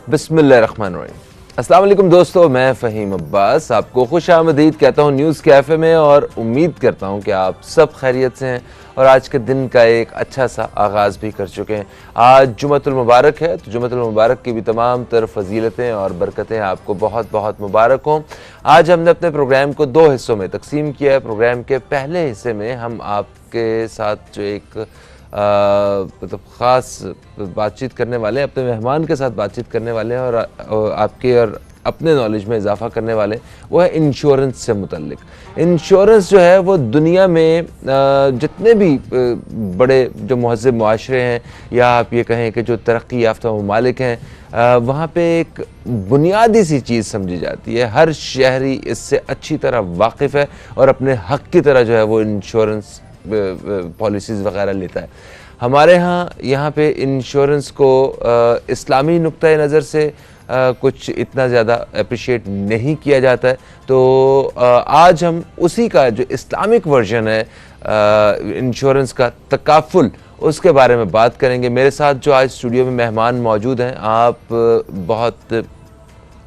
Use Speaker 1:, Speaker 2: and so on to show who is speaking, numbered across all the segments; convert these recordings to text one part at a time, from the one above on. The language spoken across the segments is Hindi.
Speaker 1: बिस्मिल्लाहिर्रहमानिर्रहीम। अस्सलाम वालेकुम दोस्तों, मैं फ़हीम अब्बास आपको खुश आमदीद कहता हूँ न्यूज़ कैफ़े में और उम्मीद करता हूँ कि आप सब खैरियत से हैं और आज के दिन का एक अच्छा सा आगाज़ भी कर चुके हैं। आज जुमअतुल मुबारक है, तो जुमअतुल मुबारक की भी तमाम तरफ फजीलतें और बरकतें आपको बहुत बहुत मुबारक हों। आज हमने अपने प्रोग्राम को दो हिस्सों में तकसीम किया है। प्रोग्राम के पहले हिस्से में हम आपके साथ जो एक मतलब ख़ास बातचीत करने वाले हैं, अपने मेहमान के साथ बातचीत करने वाले हैं और आपके और अपने नॉलेज में इजाफ़ा करने वाले, वो है इंश्योरेंस से मुतल्लिक। इंश्योरेंस जो है वो दुनिया में जितने भी बड़े जो महज़्ज़ब मुआशरे हैं या आप ये कहें कि जो तरक्की याफ्ता ममालिक हैं, वहाँ पे एक बुनियादी सी चीज़ समझी जाती है। हर शहरी इससे अच्छी तरह वाकिफ़ है और अपने हक़ की तरह जो है वो इंश्योरेंस पॉलिसीज़ वगैरह लेता है। हमारे यहाँ पे इंश्योरेंस को इस्लामी नुक्ता नज़र से कुछ इतना ज़्यादा अप्रिशिएट नहीं किया जाता है, तो आज हम उसी का जो इस्लामिक वर्जन है इंश्योरेंस का तकाफुल, उसके बारे में बात करेंगे। मेरे साथ जो आज स्टूडियो में मेहमान मौजूद हैं, आप बहुत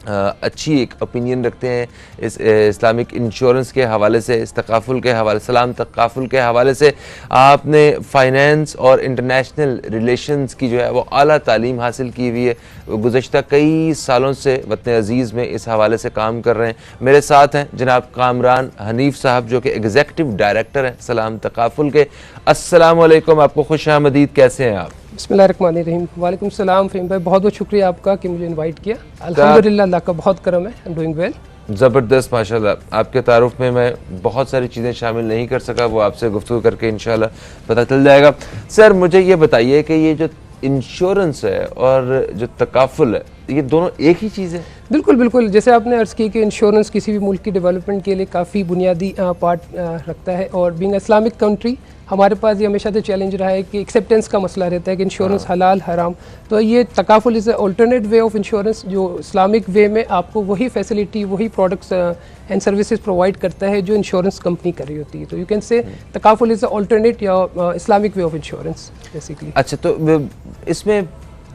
Speaker 1: अच्छी एक ओपिनियन रखते हैं इस इस्लामिक इंश्योरेंस के हवाले से, इस तकाफुल के हवाले, सलाम तकाफुल के हवाले से। आपने फ़ाइनेंस और इंटरनेशनल रिलेशंस की जो है वो आला तालीम हासिल की हुई है, गुज़श्ता कई सालों से वतन अज़ीज़ में इस हवाले से काम कर रहे हैं। मेरे साथ हैं जनाब कामरान हनीफ साहब, जो कि एग्जीक्यूटिव डायरेक्टर हैं सलाम तकाफुल के। अस्सलाम वालेकुम, आपको खुश आमदीद, कैसे हैं आप?
Speaker 2: बिस्मिल्लाहिर्रहमानिर्रहीम। वालेकुम सलाम फ़हीम भाई, बहुत बहुत शुक्रिया आपका कि मुझे इनवाइट किया। अल्हम्दुलिल्लाह, अल्लाह का बहुत करम है, आई एम डूइंग वेल।
Speaker 1: ज़बरदस्त, माशाल्लाह। आपके तारुफ में मैं बहुत सारी चीज़ें शामिल नहीं कर सका, वो आपसे गुफ्तगू करके इंशाल्लाह पता चल जाएगा। सर, मुझे ये बताइए कि ये जो इंश्योरेंस है और जो तकाफुल है, ये दोनों एक ही चीज़ है?
Speaker 2: बिल्कुल बिल्कुल, जैसे आपने अर्ज़ की कि इंश्योरेंस किसी भी मुल्क की डेवलपमेंट के लिए काफ़ी बुनियादी पार्ट रखता है, और बीइंग इस्लामिक कंट्री हमारे पास ये हमेशा से चैलेंज रहा है कि एक्सेप्टेंस का मसला रहता है कि इंश्योरेंस हलाल हराम। तो ये तकाफुल is alternate way of insurance, जो इस्लामिक वे में आपको वही फैसिलिटी, वही प्रोडक्ट्स एंड सर्विसेज प्रोवाइड करता है जो इंश्योरेंस कंपनी कर रही होती है। तो यू कैन से तकाफुल इज़ अल्टरनेट या Islamic way of insurance basically.
Speaker 1: अच्छा, तो इसमें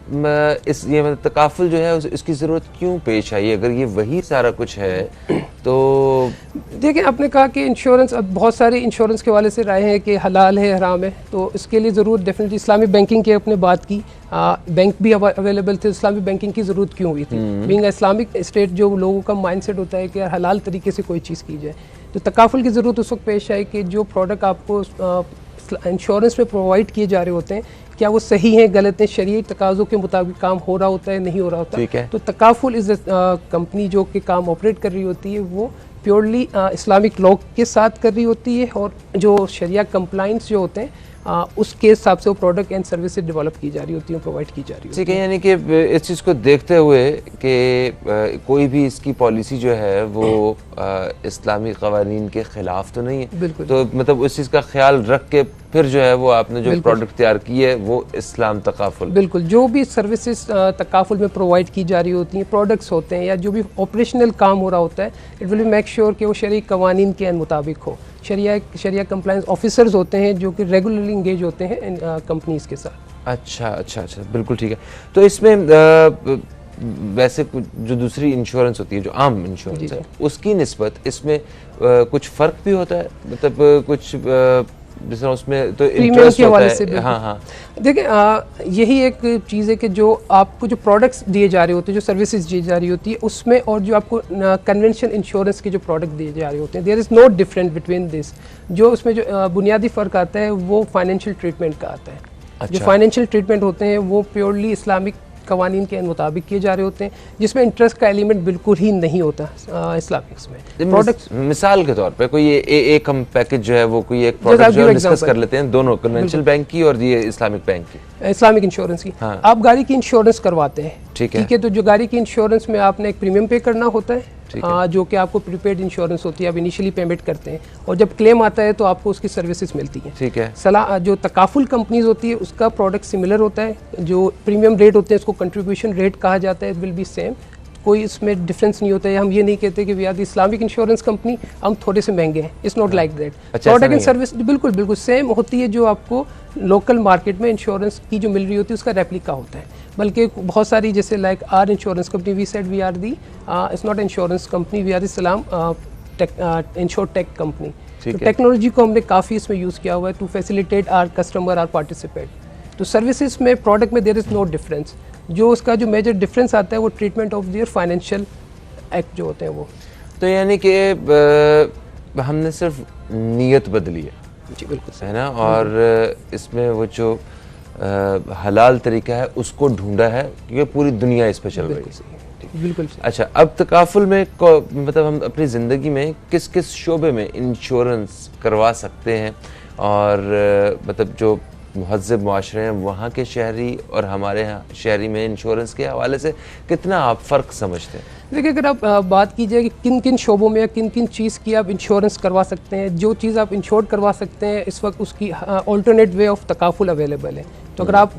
Speaker 1: ये मतलब तकाफुल जो है इसकी ज़रूरत क्यों पेश आई? अगर ये वही सारा कुछ है तो
Speaker 2: देखिए, आपने कहा कि इंश्योरेंस, अब बहुत सारे इंश्योरेंस के वाले से राय हैं कि हलाल है हराम है, तो इसके लिए ज़रूरत डेफिनेटली इस्लामिक बैंकिंग की अपने बात की, बैंक भी अवेलेबल थे, इस्लामिक बैंकिंग की ज़रूरत क्यों हुई थी? बीइंग इस्लामिक स्टेट, जो लोगों का माइंडसेट होता है कि यार हलाल तरीके से कोई चीज़ की जाए, तो तकाफुल की ज़रूरत उस वक्त पेश आई कि जो प्रोडक्ट आपको इंश्योरेंस में प्रोवाइड किए जा रहे होते हैं, क्या वो सही हैं, गलत हैं, शरीय तकाज़ों के मुताबिक काम हो रहा होता है, नहीं हो रहा होता है। तो तकाफुल इज़ कंपनी जो कि काम ऑपरेट कर रही होती है, वो प्योरली इस्लामिक लॉ के साथ कर रही होती है, और जो शरिया कंप्लाइंस जो होते हैं उसके हिसाब से वो प्रोडक्ट एंड सर्विसेज डेवलप की जा रही होती हैं, प्रोवाइड की जा रही होती है।
Speaker 1: ठीक है, यानी कि इस चीज़ को देखते हुए कि कोई भी इसकी पॉलिसी जो है वो इस्लामी क़वानीन के ख़िलाफ़ तो नहीं है।
Speaker 2: बिल्कुल।
Speaker 1: तो मतलब उस चीज़ का ख्याल रख के फिर जो है वो आपने जो प्रोडक्ट तैयार की है वो इस्लाम तकाफुल।
Speaker 2: बिल्कुल, जो भी सर्विसेज तकाफुल में प्रोवाइड की जा रही होती हैं, प्रोडक्ट्स होते हैं या जो भी ऑपरेशनल काम हो रहा होता है, इट विल मेक श्योर कि वो शरई कवानीन के मुताबिक हो। शरिया कंप्लायंस ऑफिसर्स होते हैं जो कि रेगुलरली इंगेज होते हैं इन कंपनीज़ के साथ।
Speaker 1: अच्छा अच्छा अच्छा, बिल्कुल ठीक है। तो इसमें वैसे जो दूसरी इंश्योरेंस होती है, जो आम इंश्योरेंस है, उसकी निस्बत इसमें कुछ फ़र्क भी होता है? मतलब कुछ जैसे उसमें तो इंटरेस्ट होता है। हाँ हाँ,
Speaker 2: देखिए, यही एक चीज़ है कि जो आपको जो प्रोडक्ट्स दिए जा रहे होते हैं, जो सर्विसेज दी जा रही होती है उसमें, और जो आपको कन्वेंशन इंश्योरेंस के जो प्रोडक्ट दिए जा रहे होते हैं, there is no different between this. जो उसमें जो बुनियादी फ़र्क आता है वो फाइनेंशियल ट्रीटमेंट का आता है।
Speaker 1: अच्छा।
Speaker 2: जो फाइनेंशियल ट्रीटमेंट होते हैं वो प्योरली इस्लामिक कवानीन के मुताबिक किए जा रहे होते हैं, जिसमें इंटरेस्ट का एलिमेंट बिल्कुल ही नहीं होता इस्लामिक्स में। प्रोडक्ट्स
Speaker 1: मिसाल के तौर पे कोई एक हम पैकेज जो है वो कोई एक प्रोडक्ट जो डिस्कस कर लेते हैं, दोनों कन्वेंशनल बैंक की और ये इस्लामिक बैंक की,
Speaker 2: इस्लामिक इंश्योरेंस की।
Speaker 1: हाँ।
Speaker 2: आप गाड़ी की इंश्योरेंस करवाते हैं,
Speaker 1: ठीक है।
Speaker 2: तो जो गाड़ी की इंश्योरेंस में आपने एक प्रीमियम पे करना होता है, जो कि आपको प्रीपेड इंश्योरेंस होती है, आप इनिशियली पेमेंट करते हैं और जब क्लेम आता है तो आपको उसकी सर्विसेज मिलती हैं।
Speaker 1: ठीक है।
Speaker 2: जो तकाफुल कंपनीज होती है उसका प्रोडक्ट सिमिलर होता है, जो प्रीमियम रेट होते हैं उसको कंट्रीब्यूशन रेट कहा जाता है, इट विल बी सेम, कोई इसमें डिफरेंस नहीं होता है। हम ये नहीं कहते कि we are the Islamic insurance company, हम थोड़े से महंगे हैं, it's not like that. Product and service बिल्कुल बिल्कुल सेम होती है, जो आपको लोकल मार्केट में इंश्योरेंस की जो मिल रही होती है उसका रेप्लिका होता है। बल्कि बहुत सारी जैसे like our insurance company, we said we are the it's not insurance company, we are the Salaam insurtech company. तो टेक्नोलॉजी को हमने काफ़ी इसमें यूज़ किया हुआ है to facilitate our customer our participate. तो सर्विसेज में प्रोडक्ट में देयर इज़ नो डिफरेंस, जो उसका जो मेजर डिफरेंस आता है वो treatment of their financial act जो होते हैं वो।
Speaker 1: तो यानी कि हमने सिर्फ नीयत बदली है,
Speaker 2: जी बिल्कुल
Speaker 1: है ना, और इसमें वो जो हलाल तरीका है उसको ढूंढा है, क्योंकि पूरी दुनिया इस पर चल रही है।
Speaker 2: बिल्कुल।
Speaker 1: अच्छा, अब तकाफुल में मतलब हम अपनी ज़िंदगी में किस किस शोबे में इंश्योरेंस करवा सकते हैं, और मतलब जो महज़्ज़ब माशरे हैं वहाँ के शहरी और हमारे यहाँ शहरी में इंश्योरेंस के हवाले से कितना आप फ़र्क समझते हैं?
Speaker 2: देखिए, अगर आप बात कीजिए कि किन किन शोबों में या किन किन चीज़ की आप इंश्योरेंस करवा सकते हैं, जो चीज़ आप इंश्योर करवा सकते हैं इस वक्त उसकी alternate way of takaful available है। तो अगर आप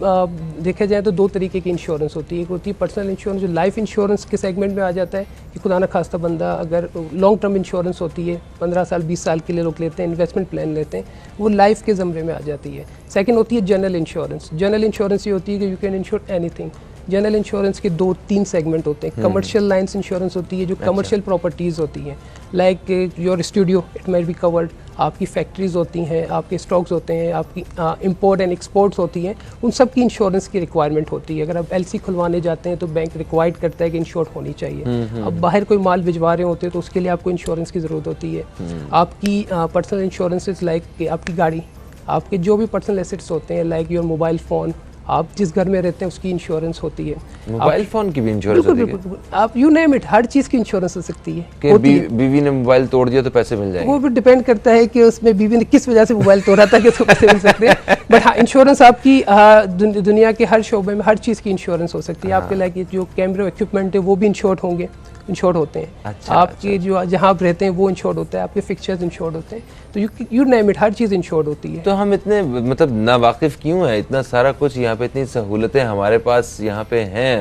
Speaker 2: देखे जाए तो दो तरीके की इंश्योरेंस होती है। एक होती है पर्सनल इंश्योरेंस, जो लाइफ इंश्योरेंस के सेगमेंट में आ जाता है कि खुदा न खास्ता बंदा अगर लॉन्ग टर्म इंश्योरेंस होती है, 15 साल 20 साल के लिए लोग लेते हैं, इन्वेस्टमेंट प्लान लेते हैं, वो लाइफ के ज़मरे में आ जाती है। सेकंड होती है जनरल इंश्योरेंस। जनरल इंश्योरेंस ये होती है कि you can ensure anything. General insurance के 2-3 सेगमेंट होते हैं। कमर्शियल लाइंस इंश्योरेंस होती है, जो कमर्शियल प्रॉपर्टीज़ होती हैं, like your studio it might be covered, आपकी फैक्ट्रीज़ होती हैं, आपके स्टॉक्स होते हैं, आपकी इंपोर्ट एंड एक्सपोर्ट्स होती हैं, उन सब की इंश्योरेंस की रिक्वायरमेंट होती है। अगर आप एलसी खुलवाने जाते हैं तो बैंक रिक्वायर्ड करता है कि इंश्योर होनी चाहिए। अब बाहर कोई माल भिजवा रहे होते हैं तो उसके लिए आपको इंश्योरेंस की ज़रूरत होती है। आपकी पर्सनल इंश्योरेंस लाइक आपकी गाड़ी, आपके जो भी पर्सनल एसेट्स होते हैं, लाइक योर मोबाइल फ़ोन, आप जिस घर में रहते हैं उसकी इंश्योरेंस होती है।
Speaker 1: मोबाइल फ़ोन की भी इंश्योरेंस होती है?
Speaker 2: आप यू नेम इट, हर चीज़ की इंश्योरेंस हो सकती है।
Speaker 1: कि बीवी ने मोबाइल तोड़ दिया तो पैसे मिल जाएंगे?
Speaker 2: वो भी डिपेंड करता है कि उसमें बीवी ने किस वजह से मोबाइल तोड़ा था कि उसको पैसे मिल सकते हैं। बट हाँ, इंश्योरेंस आपकी दुनिया के हर शोबे में हर चीज़ की इंश्योरेंस हो सकती है। आपके लाइक जो कैमरा इक्विपमेंट है वो भी इंश्योर्ड होंगे, इंश्योर्ड होते हैं।
Speaker 1: अच्छा,
Speaker 2: आपके जो जहाँ आप रहते हैं वो इंश्योर्ड होता है, आपके फिक्चर्स इंश्योर्ड होते हैं, तो you name it, her cheese insured होती है।
Speaker 1: तो हम इतने मतलब नावाकिफ़ क्यों हैं? इतना सारा कुछ यहाँ पे, इतनी सहूलतें हमारे पास यहाँ पे हैं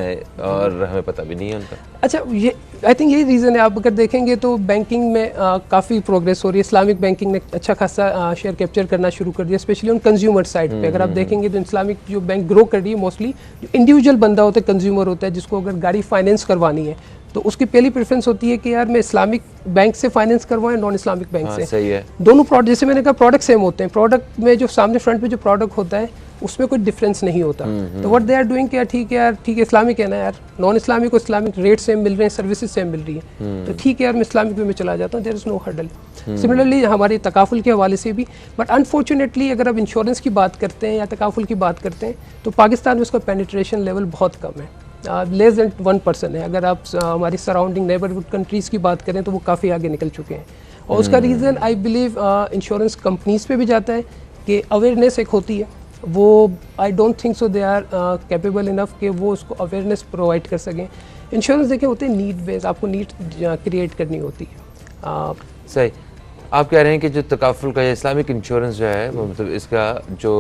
Speaker 1: और हमें पता भी नहीं है उनका।
Speaker 2: अच्छा, ये आई थिंक यही रीज़न है। आप अगर देखेंगे तो बैंकिंग में काफ़ी प्रोग्रेस हो रही है। इस्लामिक बैंकिंग ने अच्छा खासा शेयर कैप्चर करना शुरू कर दिया, स्पेशली ऑन कंज्यूमर साइड पे। अगर आप देखेंगे तो इस्लामिक जो बैंक ग्रो कर रही है, मोस्टली जो इंडिविजुअल बंदा होता है, कंज्यूमर होता है, जिसको अगर गाड़ी फाइनेंस करवानी है तो उसकी पहली प्रेफरेंस होती है कि यार मैं इस्लामिक बैंक से फाइनेंस करवाऊँ, नॉन इस्लामिक बैंक से।
Speaker 1: सही है।
Speaker 2: दोनों प्रोडक्ट, जैसे मैंने कहा, प्रोडक्ट सेम होते हैं। प्रोडक्ट में जो सामने फ्रंट में जो प्रोडक्ट होता है उसमें कोई डिफरेंस नहीं होता। तो व्हाट दे आर डूइंग कि यार ठीक है यार, ठीक है इस्लामिक है ना यार, नॉन इस्लामिक को इस्लामिक रेट सेम मिल रहे हैं, सर्विसेज सेम मिल रही है, तो ठीक है यार मैं इस्लामिक में चला जाता हूँ, there is no hurdle. Similarly हमारी तकाफुल के हवाले से भी, बट अनफॉर्चुनेटली अगर आप इंश्योरेंस की बात करते हैं या तकाफुल की बात करते हैं तो पाकिस्तान में उसका पेनिट्रेशन लेवल बहुत कम है, लेस देन 1% है। अगर आप हमारी सराउंडिंग नेबरहुड कंट्रीज़ की बात करें तो वो काफ़ी आगे निकल चुके हैं। और उसका reason I believe insurance companies पे भी जाता है कि अवेयरनेस एक होती है, वो I don't think so they are capable enough कि वो उसको अवेयरनेस प्रोवाइड कर सकें। इंश्योरेंस देखें होते हैं नीड बेस्ड, आपको नीड क्रिएट करनी होती है।
Speaker 1: सही। आप कह रहे हैं कि जो तकाफुल का या इस्लामिक इंश्योरेंस जो है वो मतलब इसका जो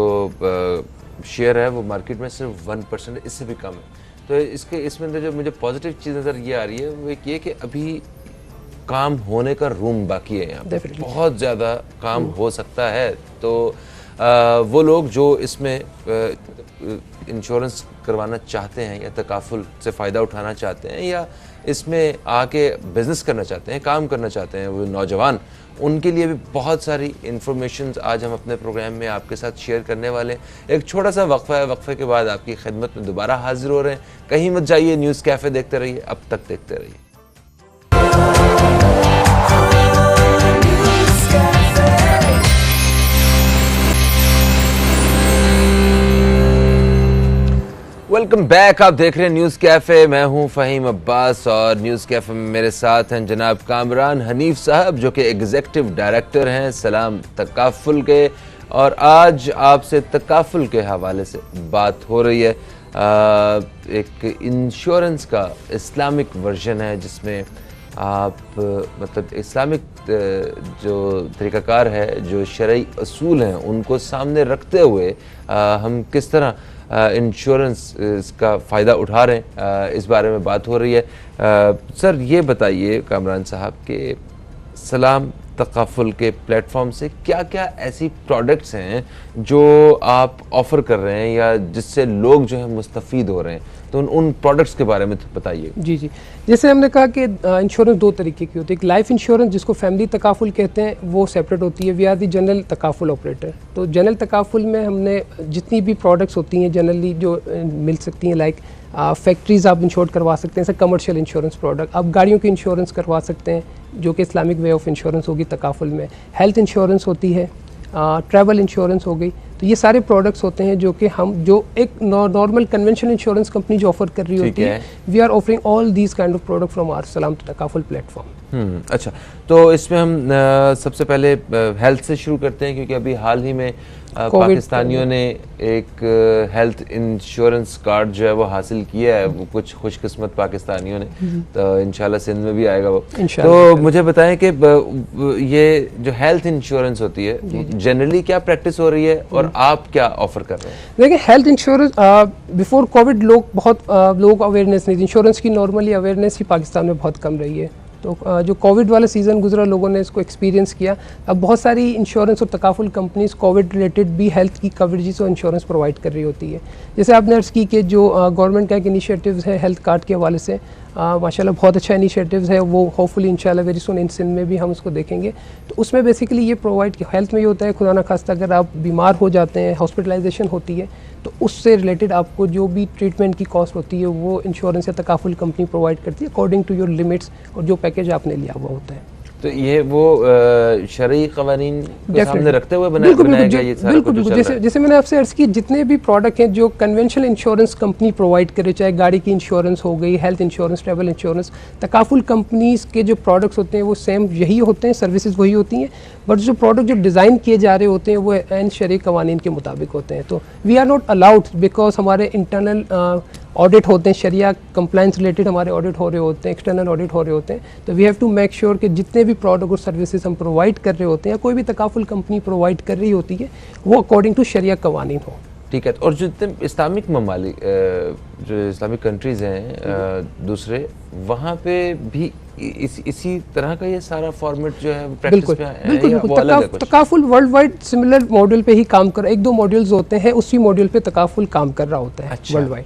Speaker 1: शेयर है वो मार्केट में सिर्फ 1%, इससे भी कम है। तो इसमें अंदर जो मुझे पॉजिटिव चीज़ नज़र ये आ रही है वो एक ये कि अभी काम होने का रूम बाकी है, यहाँ पे बहुत ज़्यादा काम हो सकता है। तो वो लोग जो इसमें इंश्योरेंस करवाना चाहते हैं या तकाफुल से फ़ायदा उठाना चाहते हैं या इसमें आके बिज़नेस करना चाहते हैं, काम करना चाहते हैं, वो नौजवान, उनके लिए भी बहुत सारी इन्फॉर्मेशन आज हम अपने प्रोग्राम में आपके साथ शेयर करने वाले हैं। एक छोटा सा वक्फा है, वक्फे के बाद आपकी खिदमत में दोबारा हाजिर हो रहे हैं। कहीं मत जाइए, न्यूज़ कैफ़े देखते रहिए, अब तक देखते रहिए। वेलकम बैक, आप देख रहे हैं न्यूज़ कैफ़े। मैं हूं फ़हीम अब्बास और न्यूज़ कैफ़े में मेरे साथ हैं जनाब कामरान हनीफ साहब जो कि एग्जीक्यूटिव डायरेक्टर हैं सलाम तकाफुल के, और आज आपसे तकाफुल के हवाले से बात हो रही है। एक इंश्योरेंस का इस्लामिक वर्जन है जिसमें आप मतलब इस्लामिक जो तरीक़ाकार है, जो शरई असूल हैं, उनको सामने रखते हुए हम किस तरह इंश्योरेंस का फ़ायदा उठा रहे हैं, इस बारे में बात हो रही है। सर ये बताइए कामरान साहब कि सलाम तकाफुल के प्लेटफॉर्म से क्या क्या ऐसी प्रोडक्ट्स हैं जो आप ऑफ़र कर रहे हैं या जिससे लोग जो है मुस्तफ़ीद हो रहे हैं, तो उन प्रोडक्ट्स के बारे में तो बताइए।
Speaker 2: जी जी, जैसे हमने कहा कि इंश्योरेंस दो तरीके की होती है। एक लाइफ इंश्योरेंस जिसको फैमिली तकाफुल कहते हैं, वो सेपरेट होती है। वी आर दी जनरल तकाफुल ऑपरेटर। तो जनरल तकाफुल में हमने जितनी भी प्रोडक्ट्स होती हैं जनरली जो मिल सकती हैं, लाइक फैक्ट्रीज़ आप इंश्योर करवा सकते हैं, जैसे कमर्शियल इंश्योरेंस प्रोडक्ट। आप गाड़ियों की इंश्योरेंस करवा सकते हैं जो कि इस्लामिक वे ऑफ इंश्योरेंस होगी तकाफुल में। हेल्थ इंश्योरेंस होती है, ट्रैवल इंश्योरेंस हो गई। तो ये सारे प्रोडक्ट्स होते हैं जो कि हम जो एक नॉर्मल कन्वेंशनल इंश्योरेंस कंपनी जो ऑफर कर रही होती है, we are offering all these kind of product from our Salaam Takaful platform.
Speaker 1: अच्छा, तो इसमें हम सबसे पहले हेल्थ से शुरू करते हैं, क्योंकि अभी हाल ही में पाकिस्तानियों ने एक हेल्थ इंश्योरेंस कार्ड जो है वो हासिल किया है, वो कुछ खुशकिस्मत पाकिस्तानियों ने, तो इंशाल्लाह सिंध में भी आएगा वो। तो मुझे बताएं कि ये जो हेल्थ इंश्योरेंस होती है जनरली क्या प्रैक्टिस हो रही है और आप क्या ऑफर कर रहे हैं?
Speaker 2: देखिए, हेल्थ इंश्योरेंस बिफोर कोविड लोग अवेयरनेस नहीं थी। इंश्योरेंस की नॉर्मली अवेयरनेस ही पाकिस्तान में बहुत कम रही है। तो जो कोविड वाला सीज़न गुजरा, लोगों ने इसको एक्सपीरियंस किया। अब बहुत सारी इंश्योरेंस और तकाफुल कंपनीज कोविड रिलेटेड भी हेल्थ की कवरेजेस और इंश्योरेंस प्रोवाइड कर रही होती है। जैसे आपने अर्ज़ की कि जो गवर्नमेंट का एक इनिशिएटिव्स है हेल्थ कार्ड के हवाले से, माशाल्लाह बहुत अच्छा इनिशिएटिव्स है वो। होपफुली इंशाल्लाह वेरी सून इन सिंध में भी हम उसको देखेंगे। तो उसमें बेसिकली ये प्रोवाइड, हेल्थ में ये होता है, खुदा ना खास्ता अगर आप बीमार हो जाते हैं, हॉस्पिटलाइजेशन होती है, तो उससे रिलेटेड आपको जो भी ट्रीटमेंट की कॉस्ट होती है वो इंश्योरेंस या तकाफुल कंपनी प्रोवाइड करती है अकॉर्डिंग टू योर लिमिट्स और जो पैकेज आपने लिया हुआ होता है।
Speaker 1: तो ये वो शरई क़वानीन को सामने रखते हुए बनाया गया ये सारा कुछ?
Speaker 2: बिल्कुल, जैसे मैंने आपसे अर्ज़ की, जितने भी प्रोडक्ट हैं जो कन्वेंशनल इंश्योरेंस कंपनी प्रोवाइड करे, चाहे गाड़ी की इंश्योरेंस हो गई, health insurance, travel insurance, takaful companies के जो प्रोडक्ट्स होते हैं वो सेम यही होते हैं, सर्विसेज वही होती हैं, बट जो प्रोडक्ट जो डिज़ाइन किए जा रहे होते हैं वो एन शरई क़वानीन के मुताबिक होते हैं। तो we are not allowed, because हमारे इंटरनल ऑडिट होते हैं, शरिया कंप्लाइंस रिलेटेड हमारे ऑडिट हो रहे होते हैं, एक्सटर्नल ऑडिट हो रहे होते हैं। तो we have to make sure कि जितने भी प्रोडक्ट और सर्विसेज हम प्रोवाइड कर रहे होते हैं, कोई भी तकाफुल कंपनी प्रोवाइड कर रही होती है, वो अकॉर्डिंग टू शरिया कवानीन हो।
Speaker 1: ठीक है। और जो इस्लामिक ममालिक, जो इस्लामिक कंट्रीज़ हैं दूसरे, वहाँ पे भी इसी तरह का ये सारा फॉर्मेट जो है प्रैक्टिस में है?
Speaker 2: बिल्कुल। Takaful world wide similar module पे ही काम कर, एक दो मॉड्यूल्स होते हैं, उसी मॉड्यूल पे तकाफुल काम कर रहा होता है वर्ल्ड वाइड।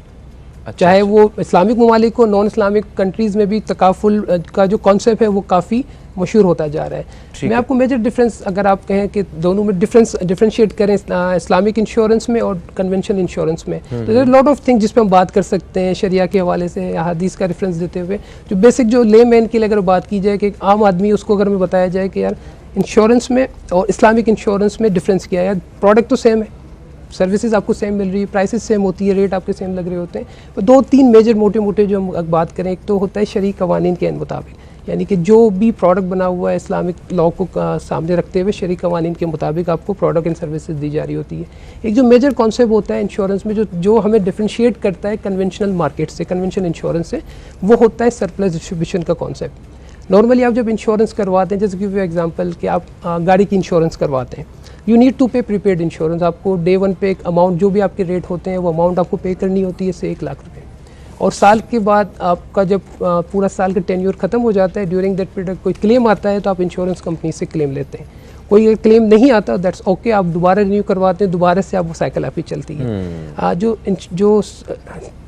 Speaker 2: चाहे वो इस्लामिक ममालिक को, नॉन इस्लामिक कंट्रीज़ में भी तकाफुल का जो कॉन्सेप्ट है वो काफ़ी मशहूर होता जा रहा है। मैं आपको मेजर डिफरेंस, अगर आप कहें कि दोनों में डिफरेंशिएट करें इस्लामिक इंश्योरेंस में और कन्वेंशनल इंश्योरेंस में, तो there are lot of things जिस पे हम बात कर सकते हैं शरिया के हवाले से, हदीस का रेफरेंस देते हुए। जो बेसिक जो ले मैन के लिए अगर बात की जाए कि आम आदमी, उसको अगर मैं बताया जाए कि यार इंश्योरेंस में और इस्लामिक इंश्योरेंस में डिफरेंस क्या है, यार प्रोडक्ट तो सेम है, सर्विसेज आपको सेम मिल रही है, प्राइसेस सेम होती है, रेट आपके सेम लग रहे होते हैं। तो दो तीन मेजर मोटे जो हम बात करें, एक तो होता है शरई कवानीन के मुताबिक, यानी कि जो भी प्रोडक्ट बना हुआ है इस्लामिक लॉ को सामने रखते हुए शरई कवानीन के मुताबिक आपको प्रोडक्ट एंड सर्विसेज दी जा रही होती है। एक जो मेजर कॉन्सेप्ट होता है इंश्योरेंस में, जो हमें डिफ्रेंशिएट करता है कन्वेंशनल मार्केट से, कन्वेंशनल इंश्योरेंस से, वो होता है सरप्लस डिस्ट्रीब्यूशन का कॉन्सेप्ट। नॉर्मली आप जब इंश्योरेंस करवाते हैं, जैसे कि एग्जांपल कि आप गाड़ी की इंश्योरेंस करवाते हैं, यू नीड टू पे प्रीपेड इंश्योरेंस। आपको डे वन पे एक अमाउंट, जो भी आपके रेट होते हैं वो अमाउंट आपको पे करनी होती है, से 1 लाख रुपए। और साल के बाद आपका जब पूरा साल का टेन्योर ख़त्म हो जाता है, ड्यूरिंग दैट पीरियड कोई क्लेम आता है तो आप इंश्योरेंस कंपनी से क्लेम लेते हैं। कोई क्लेम नहीं आता, दैट्स ओके, आप दोबारा रिन्यू करवाते हैं, दोबारा से आप वो साइकिल आपकी चलती है। जो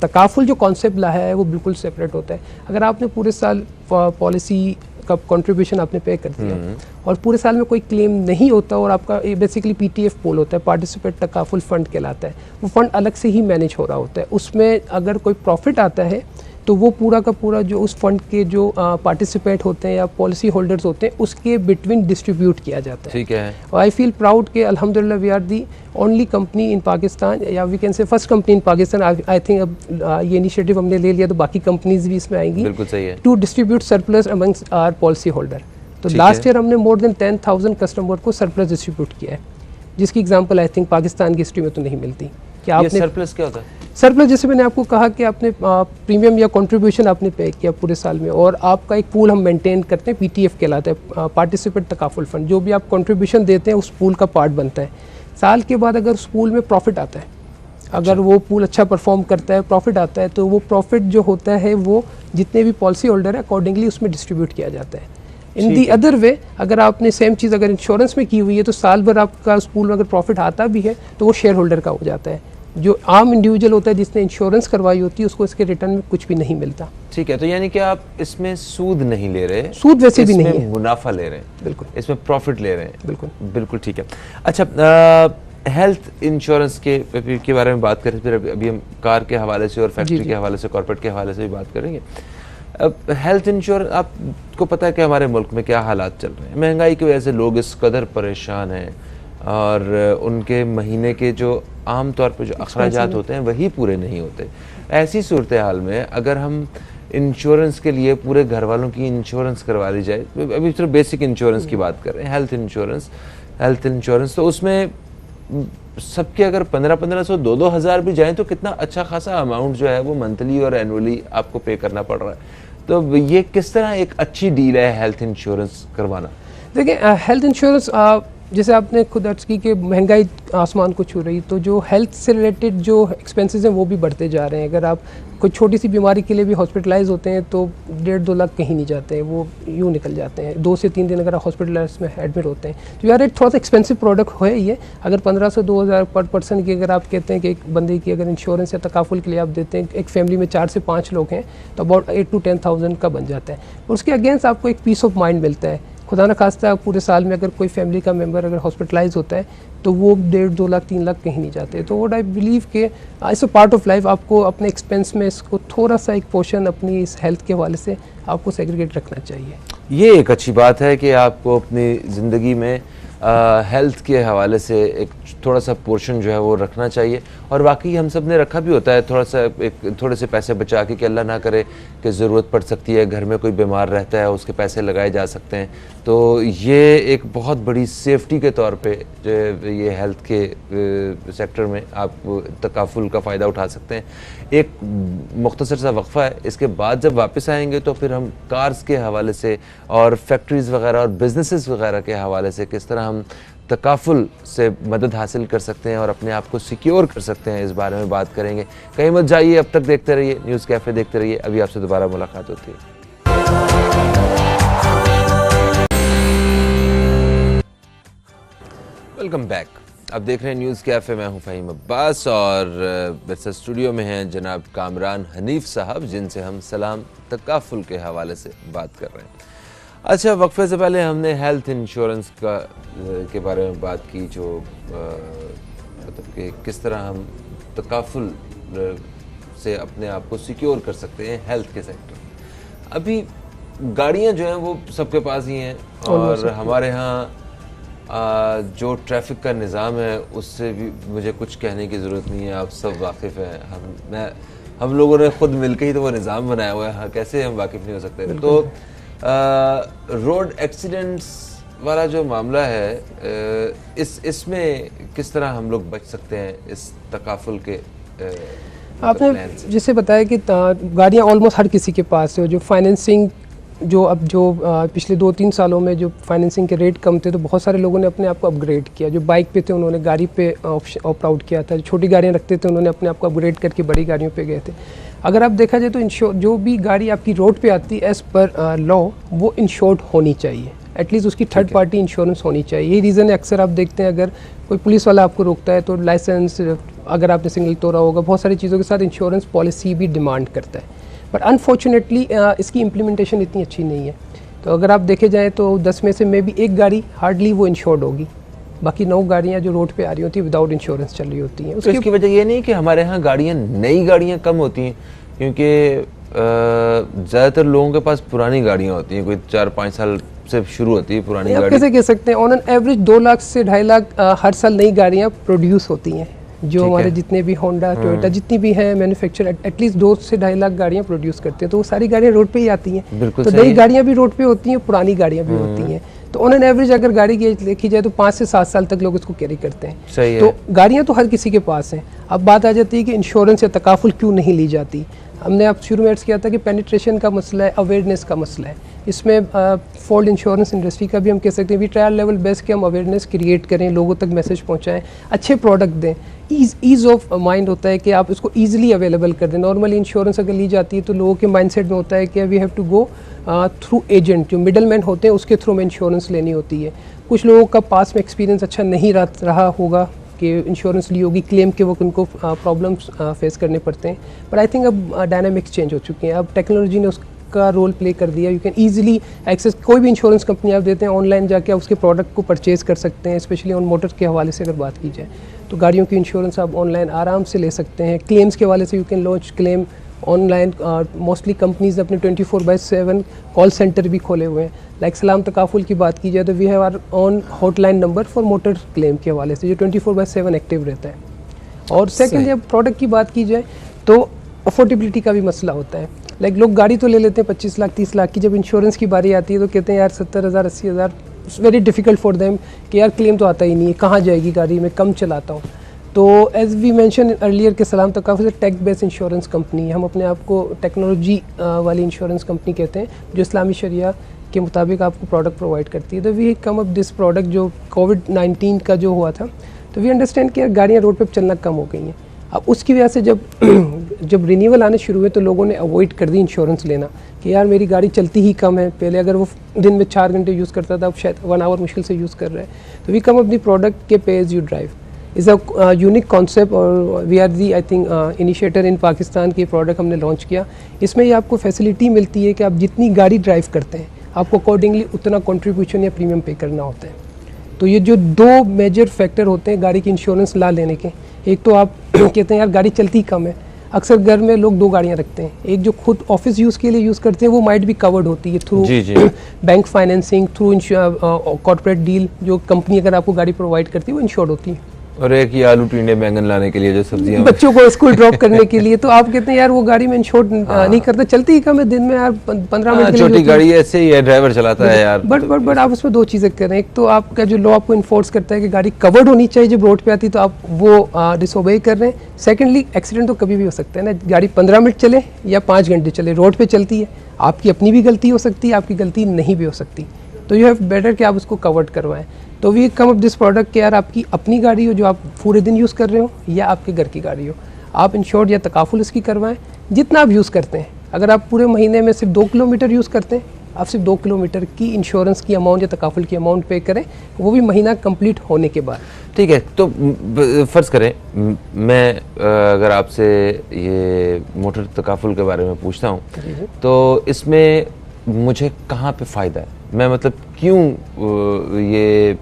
Speaker 2: तकाफुल जो कॉन्सेप्ट ला है वो बिल्कुल सेपरेट होता है। अगर आपने पूरे साल पॉलिसी का कंट्रीब्यूशन आपने पे कर दिया और पूरे साल में कोई क्लेम नहीं होता और आपका बेसिकली पीटीएफ पोल होता है, पार्टिसिपेट तकाफुल फंड कहलाता है, वो फंड अलग से ही मैनेज हो रहा होता है। उसमें अगर कोई प्रॉफिट आता है तो वो पूरा का पूरा जो उस फंड के जो पार्टिसिपेट होते हैं या पॉलिसी होल्डर्स होते हैं उसके बिटवीन डिस्ट्रीब्यूट किया जाता है।
Speaker 1: ठीक है।
Speaker 2: और आई फील प्राउड कि अल्हम्दुलिल्लाह we are the only company in Pakistan, या we can say first company in Pakistan. I think अब ये इनिशिएटिव हमने ले लिया तो बाकी कंपनीज भी इसमें आएंगी।
Speaker 1: बिल्कुल सही है।
Speaker 2: To distribute surplus amongst our policy holder. तो लास्ट ईयर हमने मोर देन 10,000 कस्टमर को सरप्लस डिस्ट्रीब्यूट किया है, जिसकी एग्जांपल आई थिंक पाकिस्तान की हिस्ट्री में तो नहीं मिलती। कि आपने
Speaker 1: सरप्लस क्या होता है?
Speaker 2: सरप्लस जैसे मैंने आपको कहा कि आपने प्रीमियम या कंट्रीब्यूशन आपने पे किया पूरे साल में, और आपका एक पूल हम मेंटेन करते हैं, पीटीएफ कहलाता है, पार्टिसिपेट तकाफुल फंड। जो भी आप कंट्रीब्यूशन देते हैं उस पूल का पार्ट बनता है। साल के बाद अगर उस पूल में प्रॉफिट आता है, अगर वो पूल अच्छा परफॉर्म करता है, प्रॉफिट आता है, तो वो प्रॉफिट जो होता है वो जितने भी पॉलिसी होल्डर है अकॉर्डिंगली उसमें डिस्ट्रीब्यूट किया जाता है। इन दी अदर वे अगर आपने सेम चीज़ अगर इंश्योरेंस में की हुई है तो साल भर आपका स्कूल में अगर प्रॉफिट आता भी है तो वो शेयर होल्डर का हो जाता है। जो आम इंडिविजुअल होता है जिसने इंश्योरेंस करवाई होती है उसको इसके रिटर्न में कुछ भी नहीं मिलता।
Speaker 1: ठीक है, तो यानी कि आप इसमें सूद नहीं ले रहे,
Speaker 2: सूद वैसे भी नहीं है,
Speaker 1: मुनाफा ले रहे हैं,
Speaker 2: बिल्कुल
Speaker 1: इसमें प्रॉफिट ले रहे हैं,
Speaker 2: बिल्कुल
Speaker 1: बिल्कुल ठीक है। अच्छा, हेल्थ इंश्योरेंस के बारे में बात करें, फिर अभी हम कार के हवाले से और फैक्ट्री के हवाले से, कॉर्पोरेट के हवाले से भी बात करेंगे। अब हेल्थ इंश्योरेंस, आपको पता है कि हमारे मुल्क में क्या हालात चल रहे हैं, महंगाई की वजह से लोग इस कदर परेशान हैं और उनके महीने के जो आम तौर पर जो अखराजात होते हैं वही पूरे नहीं होते। ऐसी सूरत हाल में अगर हम इंश्योरेंस के लिए पूरे घर वालों की इंश्योरेंस करवा ली जाए, अभी सिर्फ बेसिक इंश्योरेंस की बात कर रहे हैं, हेल्थ इंश्योरेंस, तो उसमें सबके अगर 1500 2-2 हज़ार भी जाएं तो कितना अच्छा खासा अमाउंट जो है वो मंथली और एनुअली आपको पे करना पड़ रहा है। तो ये किस तरह एक अच्छी डील है हेल्थ इंश्योरेंस करवाना?
Speaker 2: देखिए, हेल्थ इंश्योरेंस जैसे आपने खुद अर्ज की कि महंगाई आसमान को छू रही, तो जो हेल्थ से रिलेटेड जो एक्सपेंसेस हैं वो भी बढ़ते जा रहे हैं। अगर आप कोई छोटी सी बीमारी के लिए भी हॉस्पिटलाइज होते हैं तो 1.5-2 लाख कहीं नहीं जाते हैं, वो यूँ निकल जाते हैं। 2 से 3 दिन अगर आप हॉस्पिटलाइज में एडमिट होते हैं तो यार एक थोड़ा सा एक्सपेंसिव प्रोडक्ट है ये। अगर 15 से 2 हज़ार पर पर्सन की अगर आप कहते हैं कि एक बंदे की अगर इंश्योरेंस या तकाफुल के लिए आप देते हैं, एक फैमिली में 4 से 5 लोग हैं तो अबाउट 8 to 10,000 का बन जाता है। और उसके अगेंस्ट आपको एक पीस ऑफ माइंड मिलता है। खुदा न खास्ता पूरे साल में अगर कोई फैमिली का मेंबर अगर हॉस्पिटलाइज होता है तो वो 1.5-2 लाख 3 लाख कहीं नहीं जाते। तो व्हाट आई बिलीव के it's a part of life, आपको अपने एक्सपेंस में इसको थोड़ा सा एक पोर्शन अपनी इस हेल्थ के हवाले से आपको सेग्रीगेट रखना चाहिए।
Speaker 1: ये एक अच्छी बात है कि आपको अपनी ज़िंदगी में हेल्थ के हवाले से एक थोड़ा सा पोर्शन जो है वो रखना चाहिए। और वाकई हम सब ने रखा भी होता है थोड़ा सा, थोड़े से पैसे बचा के कि अल्लाह ना करे कि ज़रूरत पड़ सकती है, घर में कोई बीमार रहता है, उसके पैसे लगाए जा सकते हैं। तो ये एक बहुत बड़ी सेफ्टी के तौर पे जो ये हेल्थ के सेक्टर में आप तकाफुल का फ़ायदा उठा सकते हैं। एक मुख्तसर सा वक्फ़ा है, इसके बाद जब वापस आएंगे तो फिर हम कार्स के हवाले से और फैक्ट्रीज़ वगैरह और बिजनेसेस वगैरह के हवाले से किस तरह हम तकाफुल से मदद हासिल कर सकते हैं और अपने आप को सिक्योर कर सकते हैं, इस बारे में बात करेंगे। कहीं मत जाइए, अब तक देखते रहिए न्यूज़ कैफ़े, देखते रहिए, अभी आपसे दोबारा मुलाकात होती है। Welcome back. अब देख रहे हैं न्यूज़ कैफ़े, मैं हूं फ़हीम अब्बास और मेरे स्टूडियो में हैं जनाब कामरान हनीफ साहब, जिनसे हम सलाम तकाफुल के हवाले से बात कर रहे हैं। अच्छा, वक्फे से पहले हमने हेल्थ इंश्योरेंस के बारे में बात की, जो मतलब कि किस तरह हम तकाफुल से अपने आप को सिक्योर कर सकते हैं हेल्थ के सेक्टर। अभी गाड़ियां जो हैं वो सबके पास ही हैं और हमारे यहाँ जो ट्रैफिक का निज़ाम है उससे भी मुझे कुछ कहने की ज़रूरत नहीं है, आप सब वाकिफ़ हैं। हम लोगों ने खुद मिलकर ही तो वो निज़ाम बनाया हुआ है, हाँ, कैसे हम वाकिफ़ नहीं हो सकते। तो रोड एक्सीडेंट्स वाला जो मामला है, इसमें किस तरह हम लोग बच सकते हैं इस तकाफुल के
Speaker 2: आपने जैसे बताया कि गाड़ियाँ ऑलमोस्ट हर किसी के पास है। जो फाइनेंसिंग जो पिछले 2-3 सालों में जो फाइनेंसिंग के रेट कम थे तो बहुत सारे लोगों ने अपने आप को अपग्रेड किया। जो बाइक पे थे उन्होंने गाड़ी पे ऑप्ट आउट किया था, जो छोटी गाड़ियाँ रखते थे उन्होंने अपने आप को अपग्रेड करके बड़ी गाड़ियों पे गए थे। अगर आप देखा जाए तो जो भी गाड़ी आपकी रोड पे आती है एज़ पर लॉ वो इंश्योर्ड होनी चाहिए, एटलीस्ट उसकी थर्ड पार्टी इंश्योरेंस होनी चाहिए। यही रीज़न है, अक्सर आप देखते हैं अगर कोई पुलिस वाला आपको रोकता है तो लाइसेंस, अगर आपने सिग्नल तोड़ा होगा, बहुत सारी चीज़ों के साथ इंश्योरेंस पॉलिसी भी डिमांड करता है। बट अनफॉर्चुनेटली इसकी इम्प्लीमेंटेशन इतनी अच्छी नहीं है। तो अगर आप देखे जाएँ तो 10 में से मे बी 1 गाड़ी हार्डली वो इंश्योर्ड होगी, बाकी 9 गाड़ियाँ जो रोड पे आ रही होती हैं विदाउट इंश्योरेंस चल रही होती हैं।
Speaker 1: उसकी वजह ये नहीं कि हमारे यहाँ नई गाड़ियाँ कम होती हैं, क्योंकि ज़्यादातर लोगों के पास पुरानी गाड़ियाँ होती हैं, कोई 4-5 साल से शुरू होती है पुरानी गाड़ी।
Speaker 2: कैसे कह सकते हैं, ऑन एन एवरेज 2 लाख से 2.5 लाख हर साल नई गाड़ियाँ प्रोड्यूस होती हैं। जो हमारे जितने भी होंडा, टोयोटा जितनी भी हैं मैन्युफैक्चर, एटलीस्ट 2 से 2.5 लाख गाड़ियाँ प्रोड्यूस करते हैं। तो वो सारी गाड़ियाँ रोड पे ही आती हैं। तो नई गाड़ियाँ भी रोड पे होती हैं, पुरानी गाड़ियाँ भी होती हैं। तो ऑन एन एवरेज अगर गाड़ी की एज देखी जाए तो 5 से 7 साल तक लोग इसको कैरी करते हैं।
Speaker 1: सही है।
Speaker 2: तो गाड़ियाँ तो हर किसी के पास हैं। अब बात आ जाती है कि इंश्योरेंस या तकाफुल क्यों नहीं ली जाती। हमने आप शुरू में अर्ज़ किया था कि पेनिट्रेशन का मसला है, अवेयरनेस का मसला है। इसमें फोल्ड इंश्योरेंस इंडस्ट्री का भी हम कह सकते हैं, भी ट्रायल लेवल बेस के हम अवेयरनेस क्रिएट करें, लोगों तक मैसेज पहुंचाएं, अच्छे प्रोडक्ट दें। ईज़ ऑफ माइंड होता है कि आप इसको ईजिली अवेलेबल कर दें। नॉर्मली इंश्योरेंस अगर ली जाती है तो लोगों के माइंडसेट में होता है कि we have to go through agent, जो मिडल मैन होते हैं उसके थ्रू में इंश्योरेंस लेनी होती है। कुछ लोगों का पास में एक्सपीरियंस अच्छा नहीं रहा होगा कि इंश्योरेंस ली होगी, क्लेम के वक्त उनको प्रॉब्लम्स फेस करने पड़ते हैं। बट आई थिंक अब डायनामिक्स चेंज हो चुके हैं, अब टेक्नोलॉजी ने उसका रोल प्ले कर दिया। यू कैन ईजिली एक्सेस, कोई भी इंश्योरेंस कंपनी आप देते हैं, ऑनलाइन जाके आप उसके प्रोडक्ट को परचेज़ कर सकते हैं। स्पेशली ऑन मोटर के हवाले से अगर बात की जाए तो गाड़ियों की इंश्योरेंस आप ऑनलाइन आराम से ले सकते हैं। क्लेम्स के हवाले से you can launch claim online. Mostly companies अपने 24/7 कॉल सेंटर भी खोले हुए हैं। लाइक सलाम तकाफुल की बात की जाए तो we have our own hotline number for motor claim के हवाले से, जो 24/7 एक्टिव रहता है। और सेकंड, जब प्रोडक्ट की बात की जाए तो अफोर्डेबिलिटी का भी मसला होता है। लाइक लोग गाड़ी तो ले लेते हैं 25 लाख 30 लाख की, जब इंश्योरेंस की बारी आती है तो कहते हैं यार 70,000 80,000, वेरी डिफिकल्ट फॉर देम कि यार क्लेम तो आता ही नहीं है, कहाँ जाएगी गाड़ी, मैं कम चलाता हूँ। तो एज वी मेंशन अर्लियर के सलाम तकाफुल से टेक बेस्ड इंश्योरेंस कंपनी है। हम अपने आप को टेक्नोलॉजी वाली इंश्योरेंस कंपनी कहते हैं, जो इस्लामी शरिया के मुताबिक आपको प्रोडक्ट प्रोवाइड करती है। तो we come up this product जो कोविड-19 का जो हुआ था, तो वी अंडरस्टैंड कि गाड़ियाँ रोड पे चलना कम हो गई हैं। अब उसकी वजह से जब रिन्यूअल आने शुरू हुए तो लोगों ने अवॉइड कर दी इंश्योरेंस लेना कि यार मेरी गाड़ी चलती ही कम है। पहले अगर वो दिन में 4 घंटे यूज़ करता था, अब शायद 1 आवर मुश्किल से यूज़ कर रहा है। तो we come up the product के पे as you drive is a unique concept, और we are the I think initiator in Pakistan की प्रोडक्ट हमने लॉन्च किया। इसमें ये आपको फैसिलिटी मिलती है कि आप जितनी गाड़ी ड्राइव करते हैं आपको अकॉर्डिंगली उतना कंट्रीब्यूशन या प्रीमियम पे करना होता है। तो ये जो 2 मेजर फैक्टर होते हैं गाड़ी की इंश्योरेंस ला लेने के, एक तो आप कहते हैं यार गाड़ी चलती कम है। अक्सर घर में लोग 2 गाड़ियां रखते हैं, एक जो खुद ऑफिस यूज़ के लिए यूज़ करते हैं वो माइट भी कवर्ड होती है through bank financing, through corporate deal, जो कंपनी अगर आपको गाड़ी प्रोवाइड करती है वो इंश्योर्ड होती है।
Speaker 1: और एक ही आलू टिंडे बैंगन लाने के लिए जो सब्जियां
Speaker 2: बच्चों को स्कूल ड्रॉप करने के लिए, तो आप कहते हैं यार वो गाड़ी में इंश्योर नहीं करते, चलती ही कम है, दिन में यार 15 मिनट के लिए
Speaker 1: छोटी गाड़ी ऐसे ही है, ड्राइवर चलाता है यार।
Speaker 2: बट आप उसमें 2 चीज़ें करें। एक तो आपका जो लॉ आपको इन्फोर्स करता है कि गाड़ी कवर्ड होनी चाहिए जब रोड पे आती है, तो आप वो डिसोबे कर रहे हैं। सेकेंडली, एक्सीडेंट तो कभी भी हो सकता है ना, गाड़ी 15 मिनट चले या 5 घंटे चले, रोड पे चलती है, आपकी अपनी भी गलती हो सकती है, आपकी गलती नहीं भी हो सकती। तो यू हैव बेटर कि आप उसको कवर्ड करवाएं। तो we come up this product कि यार आपकी अपनी गाड़ी हो जो आप पूरे दिन यूज़ कर रहे हो, या आपके घर की गाड़ी हो, आप इंश्योर्ड या तकाफुल इसकी करवाएं जितना आप यूज़ करते हैं। अगर आप पूरे महीने में सिर्फ 2 किलोमीटर यूज़ करते हैं, आप सिर्फ 2 किलोमीटर की इंश्योरेंस की अमाउंट या तकाफुल की अमाउंट पे करें, वो भी महीना कंप्लीट होने के बाद।
Speaker 1: ठीक है। तो फ़र्ज़ करें मैं अगर आपसे ये मोटर तकाफुल के बारे में पूछता हूँ, तो इसमें मुझे कहाँ पे फ़ायदा है? मैं मतलब क्यों ये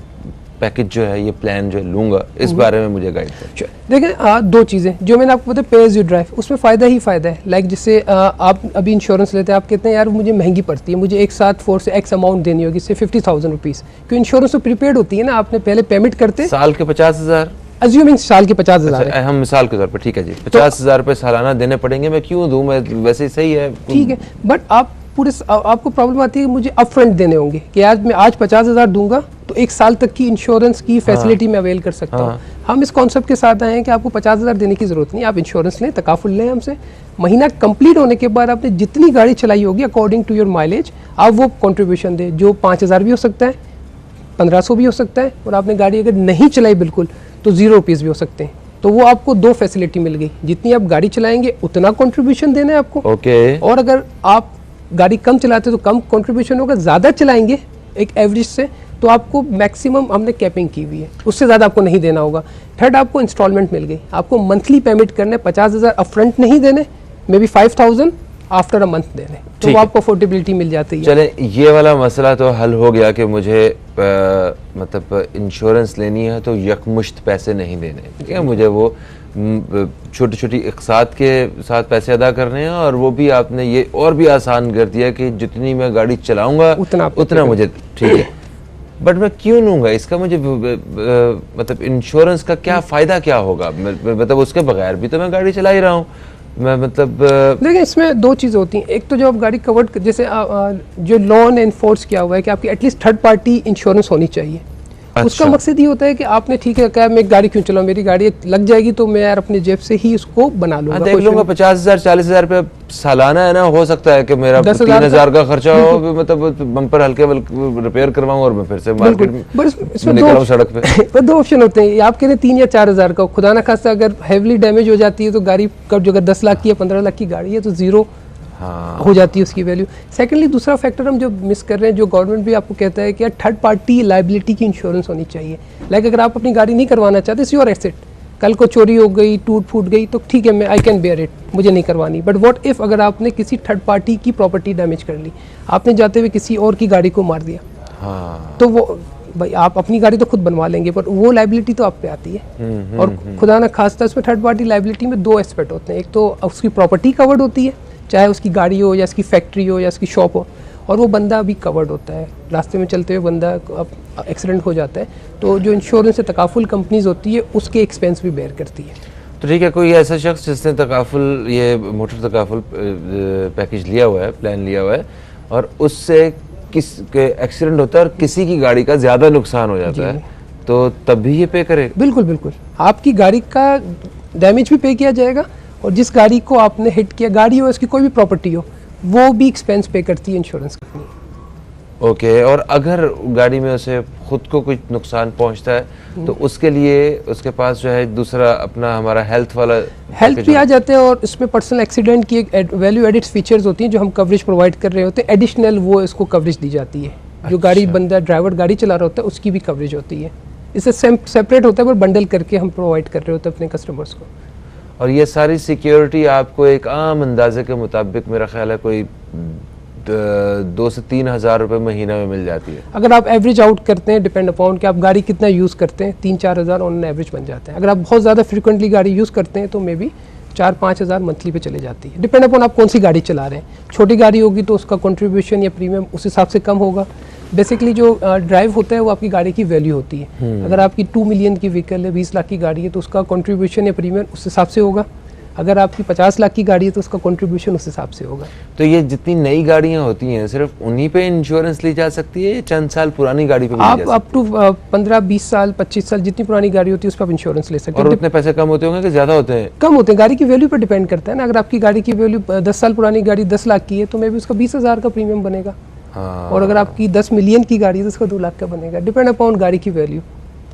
Speaker 1: पैकेज जो है, ये प्लान जो है लूँगा, इस बारे में मुझे गाइड करें।
Speaker 2: देखें 2 चीज़ें जो मैंने आपको बताया, पे एज यू ड्राइव, उसमें फ़ायदा ही फ़ायदा है। लाइक जिससे आप अभी इंश्योरेंस लेते हैं, आप कहते हैं यार मुझे महंगी पड़ती है, मुझे एक साथ 4 से एक्स अमाउंट देनी होगी, इससे 50,000 रुपीज़, क्योंकि इंश्योरेंस तो प्रीपेड होती है ना, आपने पहले पेमेंट करते
Speaker 1: साल के 50,000,
Speaker 2: अज्यूमिंग साल के 50,000
Speaker 1: हम मिसाल के तौर पर, ठीक है जी, 50,000 रुपये सालाना देने पड़ेंगे, मैं क्यों दूँ, मैं वैसे ही सही है।
Speaker 2: ठीक है, बट आप पूरे आपको प्रॉब्लम आती है कि मुझे अपफ्रंट देने होंगे कि आज मैं 50,000 दूंगा तो 1 साल तक की इंश्योरेंस की फैसिलिटी में अवेल कर सकता हूँ। हम इस कॉन्सेप्ट के साथ आए हैं कि आपको 50,000 देने की जरूरत नहीं, आप इंश्योरेंस लें, तकाफुल लें हमसे, महीना कंप्लीट होने के बाद आपने जितनी गाड़ी चलाई होगी अकॉर्डिंग टू योर माइलेज आप वो कॉन्ट्रीब्यूशन दें, जो 5,000 भी हो सकता है, 1500 भी हो सकता है, और आपने गाड़ी अगर नहीं चलाई बिल्कुल तो 0 रुपीज़ भी हो सकते हैं। तो वो आपको 2 फैसिलिटी मिल गई, जितनी आप गाड़ी चलाएंगे उतना कॉन्ट्रीब्यूशन देना है आपको, और अगर आप गाड़ी कम चलाते तो कम कंट्रीब्यूशन होगा, ज़्यादा चलाएंगे एक एवरेज से तो आपको मैक्सिमम हमने कैपिंग की हुई है, उससे ज़्यादा आपको नहीं देना होगा। थर्ड, आपको इंस्टॉलमेंट मिल गई, आपको मंथली पेमेंट करने, 50,000 अपफ्रंट नहीं देने, may be 5,000 after a month देने, तो वो आपको अफोर्डेबिलिटी मिल जाती है।
Speaker 1: चले, ये वाला मसला तो हल हो गया कि मुझे मतलब इंश्योरेंस लेनी है तो यकमुश्त पैसे नहीं देने, ठीक है, मुझे वो छोटी छोटी इक़सात के साथ पैसे अदा करने हैं, और वो भी आपने ये और भी आसान कर दिया कि जितनी मैं गाड़ी चलाऊंगा उतना मुझे, ठीक है। बट मैं क्यों लूँगा इसका, मुझे मतलब इंश्योरेंस का क्या फ़ायदा क्या होगा, मतलब उसके बगैर भी तो मैं गाड़ी चला ही रहा हूँ, मैं मतलब
Speaker 2: देखिए इसमें 2 चीज़ें होती हैं। एक तो जो आप गाड़ी कवर्ड, जैसे जो लॉ ने इन्फोर्स किया हुआ है कि आपकी एटलीस्ट थर्ड पार्टी इंश्योरेंस होनी चाहिए, उसका मकसद ये होता है कि आपने ठीक है क्या, मैं गाड़ी क्यों चलाऊं, मेरी गाड़ी लग जाएगी तो मैं यार अपनी जेब से ही उसको बना लूंगा।
Speaker 1: देख लूंगा 50,000 40,000 रुपया सालाना है ना, हो सकता है कि मेरा 3,000 का खर्चा हो, मतलब बम्पर हल्के रिपेयर करवाऊं और मैं फिर से मार्केट में निकलूं सड़क पे।
Speaker 2: दो ऑप्शन होते हैं, आप कह रहे हैं 3 या 4,000 का, खुदा ना खास्ता अगर हेवली डैमेज हो जाती है तो गाड़ी का जो अगर 10 लाख की या 15 लाख की गाड़ी है तो जीरो हो जाती है उसकी वैल्यू। सेकेंडली दूसरा फैक्टर हम जो मिस कर रहे हैं, जो गवर्नमेंट भी आपको कहता है कि यार थर्ड पार्टी लाइबिलिटी की इंश्योरेंस होनी चाहिए। लाइक अगर आप अपनी गाड़ी नहीं करवाना चाहते, इट्स योर एसेट, कल को चोरी हो गई, टूट फूट गई तो ठीक है, मैं आई कैन बेयर इट, मुझे नहीं करवानी। बट व्हाट इफ अगर आपने किसी थर्ड पार्टी की प्रॉपर्टी डैमेज कर ली, आपने जाते हुए किसी और की गाड़ी को मार दिया, तो वो भाई आप अपनी गाड़ी तो खुद बनवा लेंगे पर वो लाइबिलिटी तो आप पे आती है। और खुदा ना खास्ता इसमें थर्ड पार्टी लाइबिलिटी में दो एस्पेक्ट होते हैं, एक तो उसकी प्रॉपर्टी कवर्ड होती है, चाहे उसकी गाड़ी हो या उसकी फैक्ट्री हो या उसकी शॉप हो, और वो बंदा भी कवर्ड होता है। रास्ते में चलते हुए बंदा एक्सीडेंट हो जाता है तो जो इंश्योरेंस से तकाफुल कंपनीज होती है उसके एक्सपेंस भी बेयर करती है।
Speaker 1: तो ठीक है, कोई ऐसा शख्स जिसने तकाफुल, ये मोटर तकाफुल पैकेज लिया हुआ है, प्लान लिया हुआ है, और उससे किस एक्सीडेंट होता है और किसी की गाड़ी का ज़्यादा नुकसान हो जाता है, तो तब भी ये पे करे?
Speaker 2: बिल्कुल बिल्कुल, आपकी गाड़ी का डैमेज भी पे किया जाएगा और जिस गाड़ी को आपने हिट किया, गाड़ी हो उसकी कोई भी प्रॉपर्टी हो, वो भी एक्सपेंस पे करती है इंश्योरेंस कंपनी।
Speaker 1: ओके, और अगर गाड़ी में उसे खुद को कुछ नुकसान पहुंचता है तो उसके लिए उसके पास जो है दूसरा अपना हमारा हेल्थ वाला
Speaker 2: हेल्थ भी आ जाते हैं, और इसमें पर्सनल एक्सीडेंट की एक वैल्यू एडिड फीचर्स होती हैं जो हम कवरेज प्रोवाइड कर रहे होते हैं, एडिशनल वो इसको कवरेज दी जाती है। जो गाड़ी बंदा ड्राइवर गाड़ी चला रहा होता है उसकी भी कवरेज होती है, इससे सेपरेट होता है पर बंडल करके हम प्रोवाइड कर रहे होते हैं अपने कस्टमर्स को।
Speaker 1: और ये सारी सिक्योरिटी आपको एक आम अंदाजे के मुताबिक मेरा ख्याल है कोई 2 से 3 हज़ार रुपये महीना में मिल जाती है।
Speaker 2: अगर आप एवरेज आउट करते हैं, डिपेंड अपॉन कि आप गाड़ी कितना यूज़ करते हैं, 3-4 हज़ार ऑन एवरेज बन जाते हैं। अगर आप बहुत ज़्यादा फ्रिक्वेंटली गाड़ी यूज़ करते हैं तो मे बी 4-5 हज़ार मंथली पे चले जाती है, डिपेंड अपॉन आप कौन सी गाड़ी चला रहे हैं। छोटी गाड़ी होगी तो उसका कंट्रीब्यूशन या प्रीमियम उस हिसाब से कम होगा। बेसिकली जो ड्राइव होता है वो आपकी गाड़ी की वैल्यू होती है। अगर आपकी 2 मिलियन की व्हीकल है, 20 लाख की गाड़ी है, तो उसका कंट्रीब्यूशन या प्रीमियम उस हिसाब से होगा। अगर आपकी 50 लाख की गाड़ी है तो उसका कंट्रीब्यूशन उस हिसाब से होगा।
Speaker 1: तो ये जितनी नई गाड़ियां होती हैं सिर्फ उन्हीं पे इंश्योरेंस ली जा सकती है, चंद साल पुरानी गाड़ी पे भी
Speaker 2: आप अप टू 15-20 साल 25 साल जितनी पुरानी गाड़ी होती है उस पर आप इंश्योरेंस ले सकते हैं।
Speaker 1: और उतने पैसे कम होते होंगे कि ज़्यादा होते हैं?
Speaker 2: कम होते हैं, गाड़ी की वैल्यू पर डिपेंड करता है ना। अगर आपकी गाड़ी की वैल्यू 10 साल पुरानी गाड़ी 10 लाख की है तो मे भी उसका 20,000 का प्रीमियम बनेगा। और अगर आपकी 10 मिलियन की गाड़ी है तो उसका 2 लाख का बनेगा, डिपेंड अपॉन गाड़ी की वैल्यू।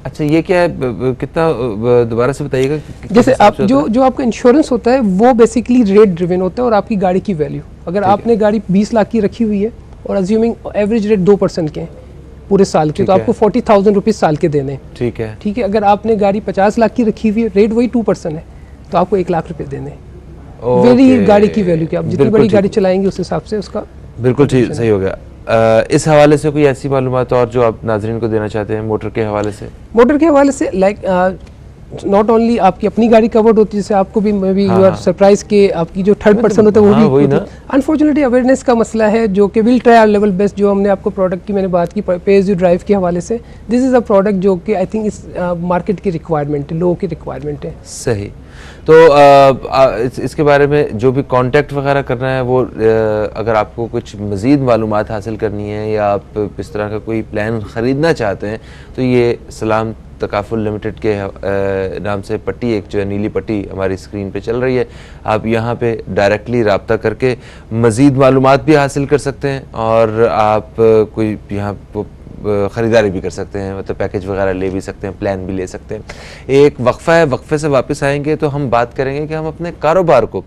Speaker 1: अच्छा, ये क्या है, कितना दोबारा से बताइएगा?
Speaker 2: जैसे आप जो आपका इंश्योरेंस होता है वो बेसिकली रेट ड्रिवन होता है और आपकी गाड़ी की वैल्यू। अगर आपने गाड़ी 20 लाख की रखी हुई है और अज्यूमिंग एवरेज रेट 2% के हैं पूरे साल के, तो आपको 40,000 रुपीज़ साल के देने।
Speaker 1: ठीक है,
Speaker 2: ठीक है। अगर आपने गाड़ी 50 लाख की रखी हुई है, रेट वही 2% है, तो आपको 1 लाख रुपए देने। वेरी गाड़ी की वैल्यू की, आप जितनी बड़ी गाड़ी चलाएंगे उस हिसाब से उसका।
Speaker 1: बिल्कुल ठीक, सही हो गया। इस हवाले से कोई ऐसी मालूमात और जो आप नाज़रीन को देना चाहते हैं मोटर के हवाले से?
Speaker 2: मोटर के हवाले से लाइक नॉट ओनली आपकी अपनी गाड़ी कवर्ड होती है, जैसे आपको भी maybe you are surprise के आपकी जो थर्ड पर्सन होता है वो भी अनफॉर्चुनेटली अवेयरनेस का मसला है, जो कि विल ट्राई लेवल बेस्ट। जो हमने आपको प्रोडक्ट की मैंने बात की पे एज यू ड्राइव के हवाले से, दिस इज़ अ प्रोडक्ट जो कि आई थिंक इस मार्केट की रिक्वायरमेंट है, लोगों की रिक्वायरमेंट है।
Speaker 1: सही। तो इसके बारे में जो भी कांटेक्ट वगैरह करना है वो अगर आपको कुछ मज़ीद मालूमात हासिल करनी है या आप इस तरह का कोई प्लान ख़रीदना चाहते हैं तो ये सलाम तकाफुल लिमिटेड के नाम से पट्टी, एक जो है नीली पट्टी हमारी स्क्रीन पे चल रही है, आप यहाँ पे डायरेक्टली रब्ता करके मज़ीद मालूमात भी हासिल कर सकते हैं और आप कोई यहाँ ख़रीदारी भी कर सकते हैं, मतलब पैकेज वगैरह ले भी सकते हैं, प्लान भी ले सकते हैं। एक वक्फ़ा है, वक्फ़े से वापस आएंगे तो हम बात करेंगे कि हम अपने कारोबार को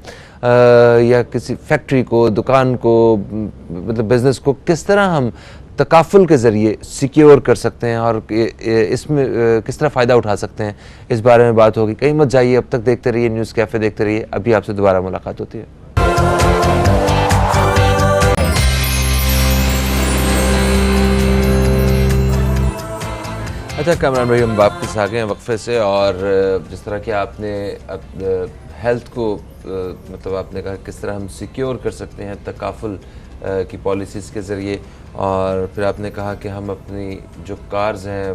Speaker 1: या किसी फैक्ट्री को, दुकान को, मतलब बिज़नेस को किस तरह हम तकाफुल के ज़रिए सिक्योर कर सकते हैं और इसमें किस तरह फ़ायदा उठा सकते हैं, इस बारे में बात होगी। कहीं मत जाइए, अब तक देखते रहिए न्यूज़ कैफ़े, देखते रहिए, अभी आपसे दोबारा मुलाकात होती है। अच्छा कैमरामैन भाई, हम वापस आ गए हैं वक्फे से, और जिस तरह कि आपने हेल्थ को मतलब आपने कहा किस तरह हम सिक्योर कर सकते हैं तकाफुल की पॉलिसीज़ के ज़रिए, और फिर आपने कहा कि हम अपनी जो कार्स हैं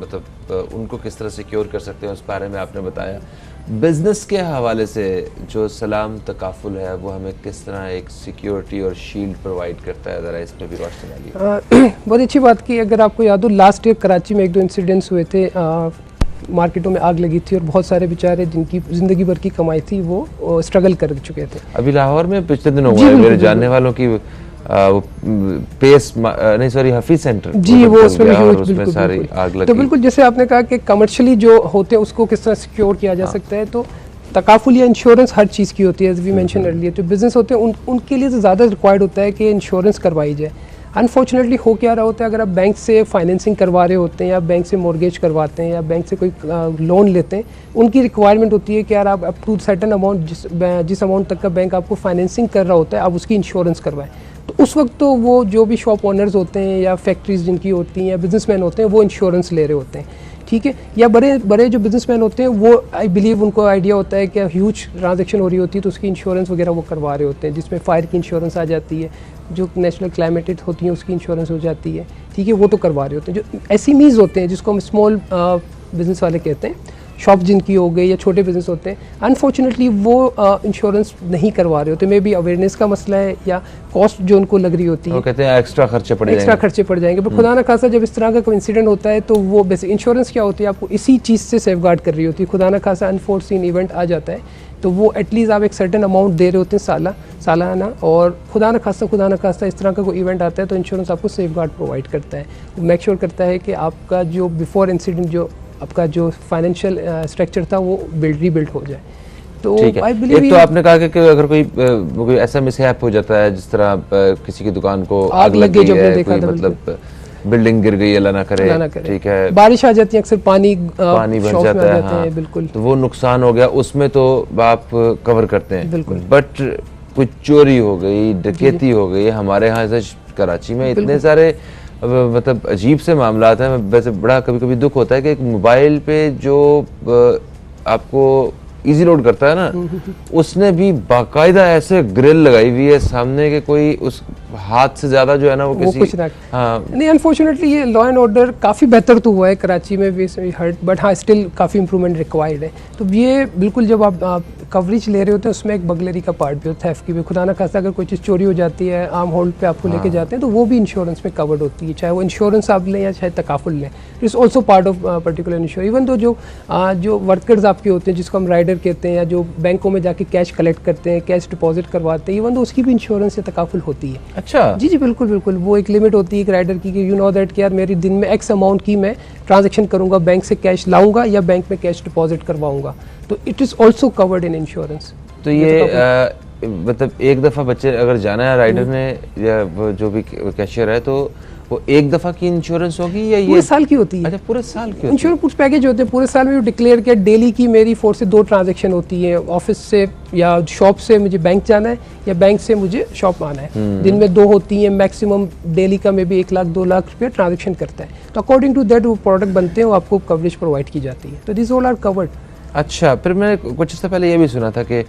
Speaker 1: मतलब उनको किस तरह सिक्योर कर सकते हैं, उस बारे में आपने बताया। बिज़नेस के हवाले से जो सलाम तकाफुल है वो हमें किस तरह एक सिक्योरिटी और शील्ड प्रोवाइड करता है, ज़रा इस पर भी रोशनी डालिए।
Speaker 2: बहुत अच्छी बात की। अगर आपको याद हो, लास्ट ईयर कराची में 1-2 इंसिडेंट्स हुए थे, मार्केटों में आग लगी थी और बहुत सारे बेचारे जिनकी ज़िंदगी भर की कमाई थी वो स्ट्रगल कर चुके थे।
Speaker 1: अभी लाहौर में पिछले दिनों हुआ है, मेरे जानने वालों की पेस नहीं सॉरी हफीज सेंटर
Speaker 2: जी, वो उसमें
Speaker 1: उसमें सारी आग लगी।
Speaker 2: तो बिल्कुल जैसे आपने कहा कि कमर्शियली जो होते हैं उसको किस तरह सिक्योर किया जा सकता है, तो तकाफुल या इंश्योरेंस हर चीज़ की होती है, एज वी मेंशन अर्लियर। जो बिजनेस होते हैं उनके लिए तो ज़्यादा रिक्वायर्ड होता है कि इंश्योरेंस करवाई जाए। अनफॉर्चुनेटली हो क्या रहा होता है, अगर आप बैंक से फाइनेंसिंग करवा रहे होते हैं या बैंक से मॉर्गेज करवाते हैं या बैंक से कोई लोन लेते हैं, उनकी रिक्वायरमेंट होती है कि यार आप अप टू सर्टेन अमाउंट जिस अमाउंट तक का बैंक आपको फाइनेंसिंग कर रहा होता है आप उसकी इंश्योरेंस करवाएं। तो उस वक्त तो वो जो भी शॉप ओनर्स होते हैं या फैक्ट्रीज जिनकी होती हैं या बिजनेसमैन होते हैं वो इंश्योरेंस ले रहे होते हैं, ठीक है। या बड़े बड़े जो बिजनेसमैन होते हैं वो आई बिलीव उनको आइडिया होता है कि ह्यूज ट्रांजैक्शन हो रही होती है तो उसकी इंश्योरेंस वगैरह वो करवा रहे होते हैं, जिसमें फायर की इंश्योरेंस आ जाती है, जो नेशनल क्लाइमेट होती है उसकी इंश्योरेंस हो जाती है, ठीक है, वो तो करवा रहे होते हैं। जो एसएमईज होते हैं जिसको हम स्मॉल बिजनेस वाले कहते हैं, शॉप जिनकी हो गई या छोटे बिजनेस होते हैं, अनफॉर्चुनेटली वो इंश्योरेंस नहीं करवा रहे होते। मे बी अवेयरनेस का मसला है या कॉस्ट जो उनको लग रही होती है,
Speaker 1: वो कहते हैं एक्स्ट्रा खर्चे पड़ जाएंगे।
Speaker 2: पर खुदा ना खासा जब इस तरह का कोई इंसिडेंट होता है तो वो बेसिक इंश्योरेंस क्या होती है, आपको इसी चीज़ से सेफगार्ड कर रही होती है। खुदा ना खासा अनफोर्सीन इवेंट आ जाता है तो वो एटलीस्ट आप एक सर्टेन अमाउंट दे रहे होते हैं सालाना, और खुदा ना खासा इस तरह का कोई इवेंट आता है तो इंश्योरेंस आपको सेफगार्ड प्रोवाइड करता है, मेक श्योर करता है कि आपका जो बिफोर इंसिडेंट जो आपका जो फाइनेंशियल स्ट्रक्चर था वो रीबिल्ड हो जाए। तो आई बिलीव
Speaker 1: तो आपने कहा कि अगर कोई ऐसा मिसहैप हो जाता है, जिस तरह किसी की दुकान को आग लग गई है, कोई मतलब बिल्डिंग गिर गई, अल्लाह ना करे, ठीक है,
Speaker 2: बारिश आ जाती है, अक्सर पानी
Speaker 1: भर जाता है, हाँ,
Speaker 2: बिल्कुल,
Speaker 1: तो वो नुकसान हो गया, उसमें तो आप कवर करते हैं बिल्कुल। बट कुछ चोरी हो गई, डकैती हो गई, हमारे यहाँ से कराची में इतने सारे मतलब अजीब से मामलात हैं। वैसे बड़ा कभी कभी दुख होता है कि एक मोबाइल पे जो आपको इजी लोड करता है ना, उसने भी बाकायदा ऐसे ग्रिल लगाई हुई है सामने के कोई उस हाथ से ज्यादा जो है ना वो किसी
Speaker 2: कुछ ना, हाँ नहीं, अनफॉर्चुनेटली ये लॉ एंड ऑर्डर काफ़ी बेहतर तो हुआ है कराची में भी हर्ट, बट हाँ स्टिल काफ़ी इंप्रूवमेंट रिक्वायर्ड है। तो ये बिल्कुल जब आप कवरेज ले रहे होते हैं उसमें एक बगलरी का पार्ट भी होता है, थेफ्ट की भी। खुदा ना खासा अगर कोई चीज़ चोरी हो जाती है, आर्म होल्ड पे आपको लेके जाते हैं तो वो भी इंश्योरेंस में कवर्ड होती है, चाहे वो इंश्योरेंस आप लें या चाहे तकाफुल लें, it's also part of particular ensure. Even तो जो वर्कर्स आपके होते हैं जिसको हम राइडर कहते हैं, या जो बैंकों में जाके कैश कलेक्ट करते हैं, कैश डिपॉजिट करवाते हैं, इवन तो उसकी भी इंश्योरेंस या तकाफुल होती है।
Speaker 1: अच्छा,
Speaker 2: जी बिल्कुल बिल्कुल, वो एक लिमिट होती है एक राइडर की कि यू नो दैट कि यार मेरी दिन में एक्स अमाउंट की मैं ट्रांजैक्शन करूंगा, बैंक से कैश लाऊंगा या बैंक में कैश डिपॉजिट करवाऊंगा, तो it is also covered in insurance.
Speaker 1: तो ये मतलब एक दफ़ा बच्चे अगर जाना है राइडर ने या जो भी कैशियर है तो वो एक दफ़ा की इंश्योरेंस होगी या ये
Speaker 2: पूरे साल की होती है?
Speaker 1: अच्छा, पूरे साल की
Speaker 2: इंश्योरेंस कुछ पैकेज होते हैं पूरे साल में, डिक्लेयर किया डेली की मेरी 4 से 2 ट्रांजैक्शन होती है, ऑफिस से या शॉप से मुझे बैंक जाना है या बैंक से मुझे शॉप आना है, दिन में 2 होती हैं, मैक्सिमम डेली का में भी 1 लाख 2 लाख रुपया ट्रांजेक्शन करता है, तो अकॉर्डिंग टू दैट वो प्रोडक्ट बनते हैं, वो आपको कवरेज प्रोवाइड की जाती है, तो दिस ऑल आर कवर्ड।
Speaker 1: अच्छा, फिर मैं कुछ इससे पहले ये भी सुना था कि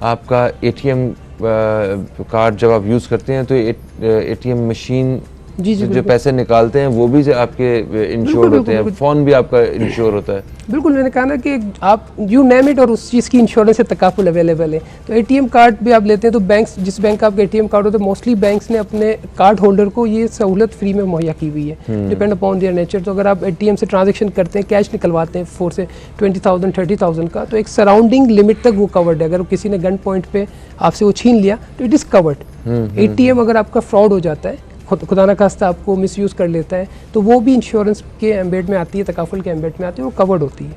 Speaker 1: आपका एटीएम कार्ड जब आप यूज़ करते हैं तो एटीएम मशीन
Speaker 2: जी
Speaker 1: जो पैसे निकालते हैं वो भी आपके इंश्योर होते हैं, फ़ोन भी आपका इंश्योर होता है।
Speaker 2: बिल्कुल, मैंने कहा ना कि आप यू नेम इट और उस चीज़ की इंश्योरेंस से तकाफुल अवेलेबल है। तो एटीएम कार्ड भी आप लेते हैं तो बैंक्स, जिस बैंक का आपका एटीएम कार्ड होता है, मोस्टली बैंक्स ने अपने कार्ड होल्डर को ये सहूलत फ्री में मुहैया की हुई है, डिपेंड अपॉन देयर नेचर। तो अगर आप एटीएम से ट्रांजेक्शन करते हैं, कैश निकलवाते हैं 4 से 20,000 30,000 का, तो एक सराउंडिंग लिमिट तक वो कवर्ड है। अगर किसी ने गन पॉइंट पे आपसे वो छीन लिया तो इट इज़ कवर्ड। एटीएम अगर आपका फ्रॉड हो जाता है, खुदा ना खास्ता आपको मिसयूज़ कर लेता है, तो वो भी इंश्योरेंस के एम्बेड में आती है, तकाफुल के एम्बेड में आती है, वो कवर्ड होती है।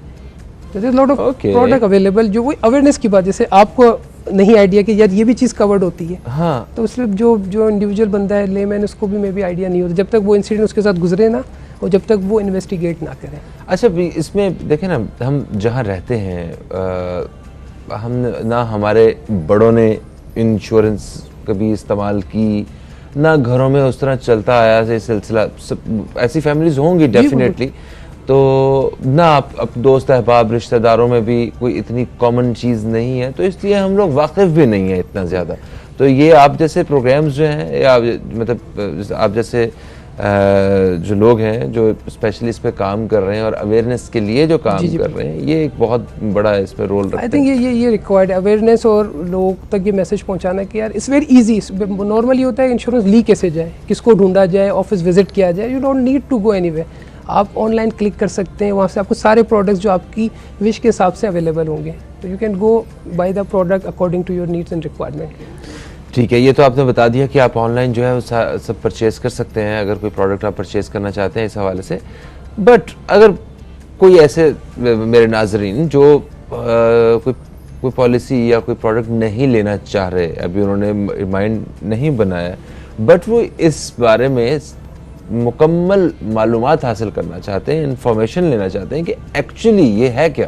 Speaker 2: तो there is lot of product available, जो वो अवेयरनेस की बात, जैसे आपको नहीं आइडिया कि यार ये भी चीज़ कवर्ड होती है,
Speaker 1: हाँ,
Speaker 2: तो इसलिए जो इंडिविजुअल बंदा है लेमैन, उसको भी मे भी आइडिया नहीं होता जब तक वो इंसिडेंट उसके साथ गुजरे ना, और जब तक वो इन्वेस्टिगेट ना करें।
Speaker 1: अच्छा, इसमें देखें ना, हम जहाँ रहते हैं हम ना हमारे बड़ों ने इंश्योरेंस कभी इस्तेमाल की ना, घरों में उस तरह चलता आया से सिलसिला, ऐसी फैमिलीज होंगी डेफिनेटली, तो ना आप दोस्त अहबाब रिश्तेदारों में भी कोई इतनी कॉमन चीज़ नहीं है, तो इसलिए हम लोग वाकिफ़ भी नहीं है इतना ज़्यादा। तो ये आप जैसे प्रोग्राम्स जो हैं या मतलब आप जैसे जो लोग हैं जो स्पेशली इस पे काम कर रहे हैं और अवेयरनेस के लिए जो काम कर रहे हैं, ये एक बहुत बड़ा इसमें रोल रखता है।
Speaker 2: आई थिंक ये रिक्वायर्ड अवेयरनेस और लोगों तक ये मैसेज पहुंचाना कि यार इट्स वेरी इजी। नॉर्मली होता है इंश्योरेंस ली कैसे जाए, किसको ढूंढा जाए, ऑफिस विजिट किया जाए, you don't need to go anywhere. आप ऑनलाइन क्लिक कर सकते हैं, वहाँ से आपको सारे प्रोडक्ट्स जो आपकी विश के हिसाब से अवेलेबल होंगे, तो you can go by the product according to your needs and requirement.
Speaker 1: ठीक है, ये तो आपने बता दिया कि आप ऑनलाइन जो है वो सब परचेज़ कर सकते हैं अगर कोई प्रोडक्ट आप परचेज़ करना चाहते हैं इस हवाले से। बट अगर कोई ऐसे मेरे नाजरीन जो कोई पॉलिसी या कोई प्रोडक्ट नहीं लेना चाह रहे, अभी उन्होंने माइंड नहीं बनाया, बट वो इस बारे में मुकम्मल मालूमात हासिल करना चाहते हैं, इंफॉर्मेशन लेना चाहते हैं कि एक्चुअली ये है क्या,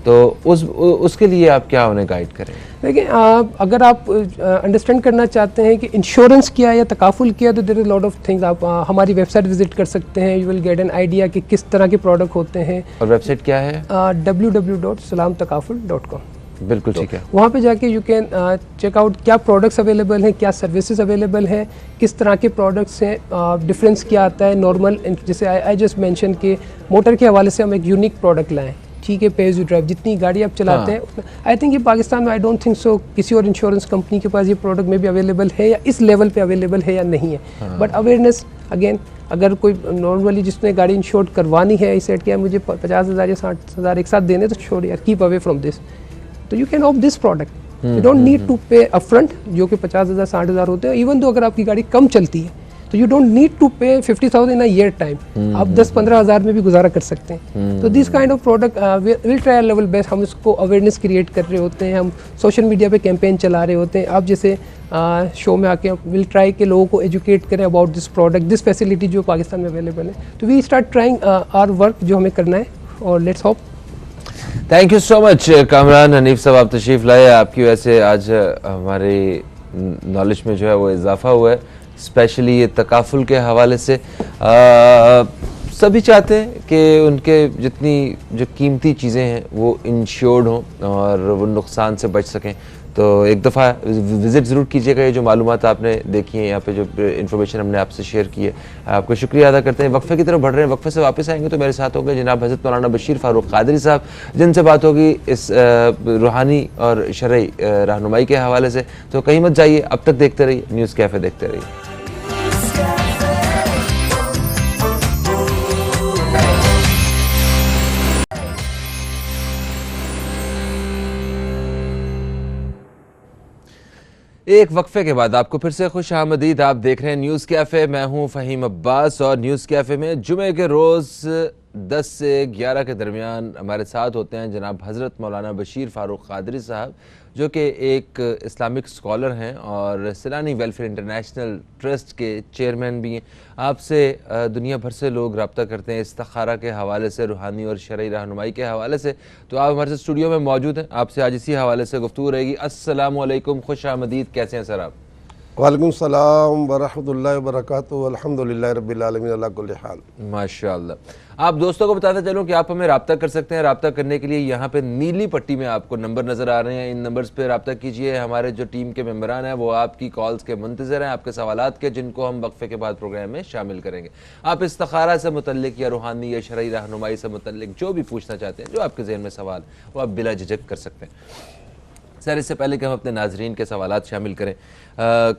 Speaker 1: तो उसके लिए आप क्या उन्हें गाइड करें?
Speaker 2: देखिए, अगर आप अंडरस्टैंड करना चाहते हैं कि इंश्योरेंस क्या है या तकाफुल क्या है, तो there is lot of things. आप हमारी वेबसाइट विजिट कर सकते हैं, you will get an idea कि किस तरह के प्रोडक्ट होते हैं।
Speaker 1: और वेबसाइट क्या है?
Speaker 2: www.salamtakaful.com।
Speaker 1: बिल्कुल ठीक है।
Speaker 2: वहाँ पे जाके यू कैन चेक आउट क्या प्रोडक्ट्स अवेलेबल हैं, क्या सर्विसेज अवेलेबल हैं, किस तरह के प्रोडक्ट्स हैं, डिफरेंस क्या आता है। नॉर्मल जैसे आई जस्ट मेंशन कि मोटर के हवाले से हम एक यूनिक प्रोडक्ट लाएँ, ठीक है, पे एज यू ड्राइव, जितनी गाड़ी आप चलाते हैं आई थिंक ये पाकिस्तान में आई डोंट थिंक सो किसी और इंश्योरेंस कंपनी के पास ये प्रोडक्ट में भी अवेलेबल है या इस लेवल पे अवेलेबल है या नहीं है। बट अवेयरनेस अगेन, अगर कोई नॉर्मली जिसने गाड़ी इंश्योर्ड करवानी है, इस सेट किया मुझे 50,000 या 60,000 एक साथ देने, तो छोड़ यार, कीप अवे फ्रॉम दिस, तो you can opt this product. You don't need to pay upfront, जो कि 50,000 60,000 होते हैं। इवन दो अगर आपकी गाड़ी कम चलती है तो यू डोंट नीड टू पे 50,000 इन अ ईयर टाइम, आप 10-15,000 में भी गुजारा कर सकते हैं। तो this kind of product will try level best. हम इसको अवेयरनेस क्रिएट कर रहे होते हैं, हम सोशल मीडिया पे कैंपेन चला रहे होते हैं। आप जैसे शो में आके विल ट्राई के लोगों को एजुकेट करें about this product, this facility जो पाकिस्तान में अवेलेबल है। तो we start trying our work जो हमें करना है, और let's hope.
Speaker 1: Thank you so much Kamran Hanif साहब, आप तशरीफ़ लाए। आपकी वजह से आज हमारे नॉलेज में जो है वो इजाफा हुआ है, स्पेशली ये तकाफुल के हवाले से। सभी चाहते हैं कि उनके जितनी जो कीमती चीज़ें हैं वो इंश्योर्ड हों और वो नुकसान से बच सकें। तो एक दफ़ा विज़िट ज़रूर कीजिएगा। ये जो मालूमात आपने देखी हैं, यहाँ पे जो इन्फॉर्मेशन हमने आपसे शेयर की है, आपको शुक्रिया अदा करते हैं। वक्फे की तरफ बढ़ रहे हैं, वक्फे से वापस आएंगे तो मेरे साथ होंगे जनाब हज़रत मौलाना बशीर फ़ारूक क़ादरी साहब, जिनसे बात होगी इस रूहानी और शरई रहनुमाई के हवाले से। तो कहीं मत जाइए, अब तक देखते रहिए न्यूज़ कैफ़े, देखते रहिए। एक वक्फे के बाद आपको फिर से खुश आमदीद। आप देख रहे हैं न्यूज़ कैफ़े, मैं हूं फ़हीम अब्बास, और न्यूज़ कैफ़े में जुमे के रोज़ 10 से 11 के दरमियान हमारे साथ होते हैं जनाब हज़रत मौलाना बशीर फ़ारूक क़ादरी साहब, जो कि एक इस्लामिक स्कॉलर हैं और सिलानी वेलफेयर इंटरनेशनल ट्रस्ट के चेयरमैन भी हैं। आपसे दुनिया भर से लोग रब्ता करते हैं इस्तिखारा के हवाले से, रूहानी और शरई रहनुमाई के हवाले से। तो आप हमारे साथ स्टूडियो में मौजूद हैं, आपसे आज इसी हवाले से गुफ्तगू रहेगी। अस्सलामु अलैकुम, खुश आमदीद, कैसे हैं सर आप?
Speaker 3: वालेकुम सलाम वरहमतुल्लाहि वबरकातुहू, अल्हम्दुलिल्लाहि रब्बिल आलमीन अला कुल्ली हाल।
Speaker 1: माशाअल्लाह। आप दोस्तों को बताते चलूँ कि आप हमें रब्ता कर सकते हैं। रब्ता करने के लिए यहाँ पे नीली पट्टी में आपको नंबर नज़र आ रहे हैं, इन नंबर्स पे रब्ता कीजिए। हमारे जो टीम के मेम्बरान हैं वो आपकी कॉल्स के मुंतज़र हैं, आपके सवालात के, जिनको हम वक्फे के बाद प्रोग्राम में शामिल करेंगे। आप इस्तिखारा से मुतल्लिक या रूहानी या शरई रहनुमाई से मुतल्लिक जो भी पूछना चाहते हैं, जो आपके ज़हन में सवाल, वो आप बिला झिझक कर सकते हैं। सर, इससे पहले कि हम अपने नाजरीन के सवालात शामिल करें,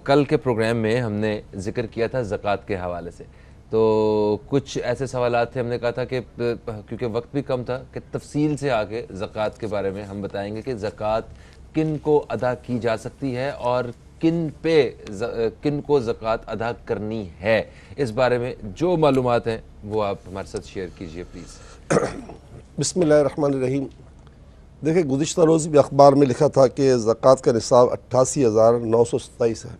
Speaker 1: कल के प्रोग्राम में हमने जिक्र किया था ज़कात के हवाले से, तो कुछ ऐसे सवालात थे, हमने कहा था कि क्योंकि वक्त भी कम था कि तफसील से आके ज़कात के बारे में हम बताएंगे कि ज़कात किन को अदा की जा सकती है और किन को ज़कात अदा करनी है। इस बारे में जो मालूमात हैं वो आप हमारे साथ शेयर कीजिए प्लीज़।
Speaker 3: बिस्मिल्लाहिर्रहमानिर्रहीम। देखिए, गुज़िश्ता रोज़ भी अखबार में लिखा था कि ज़कात का निसाब 88,927 है,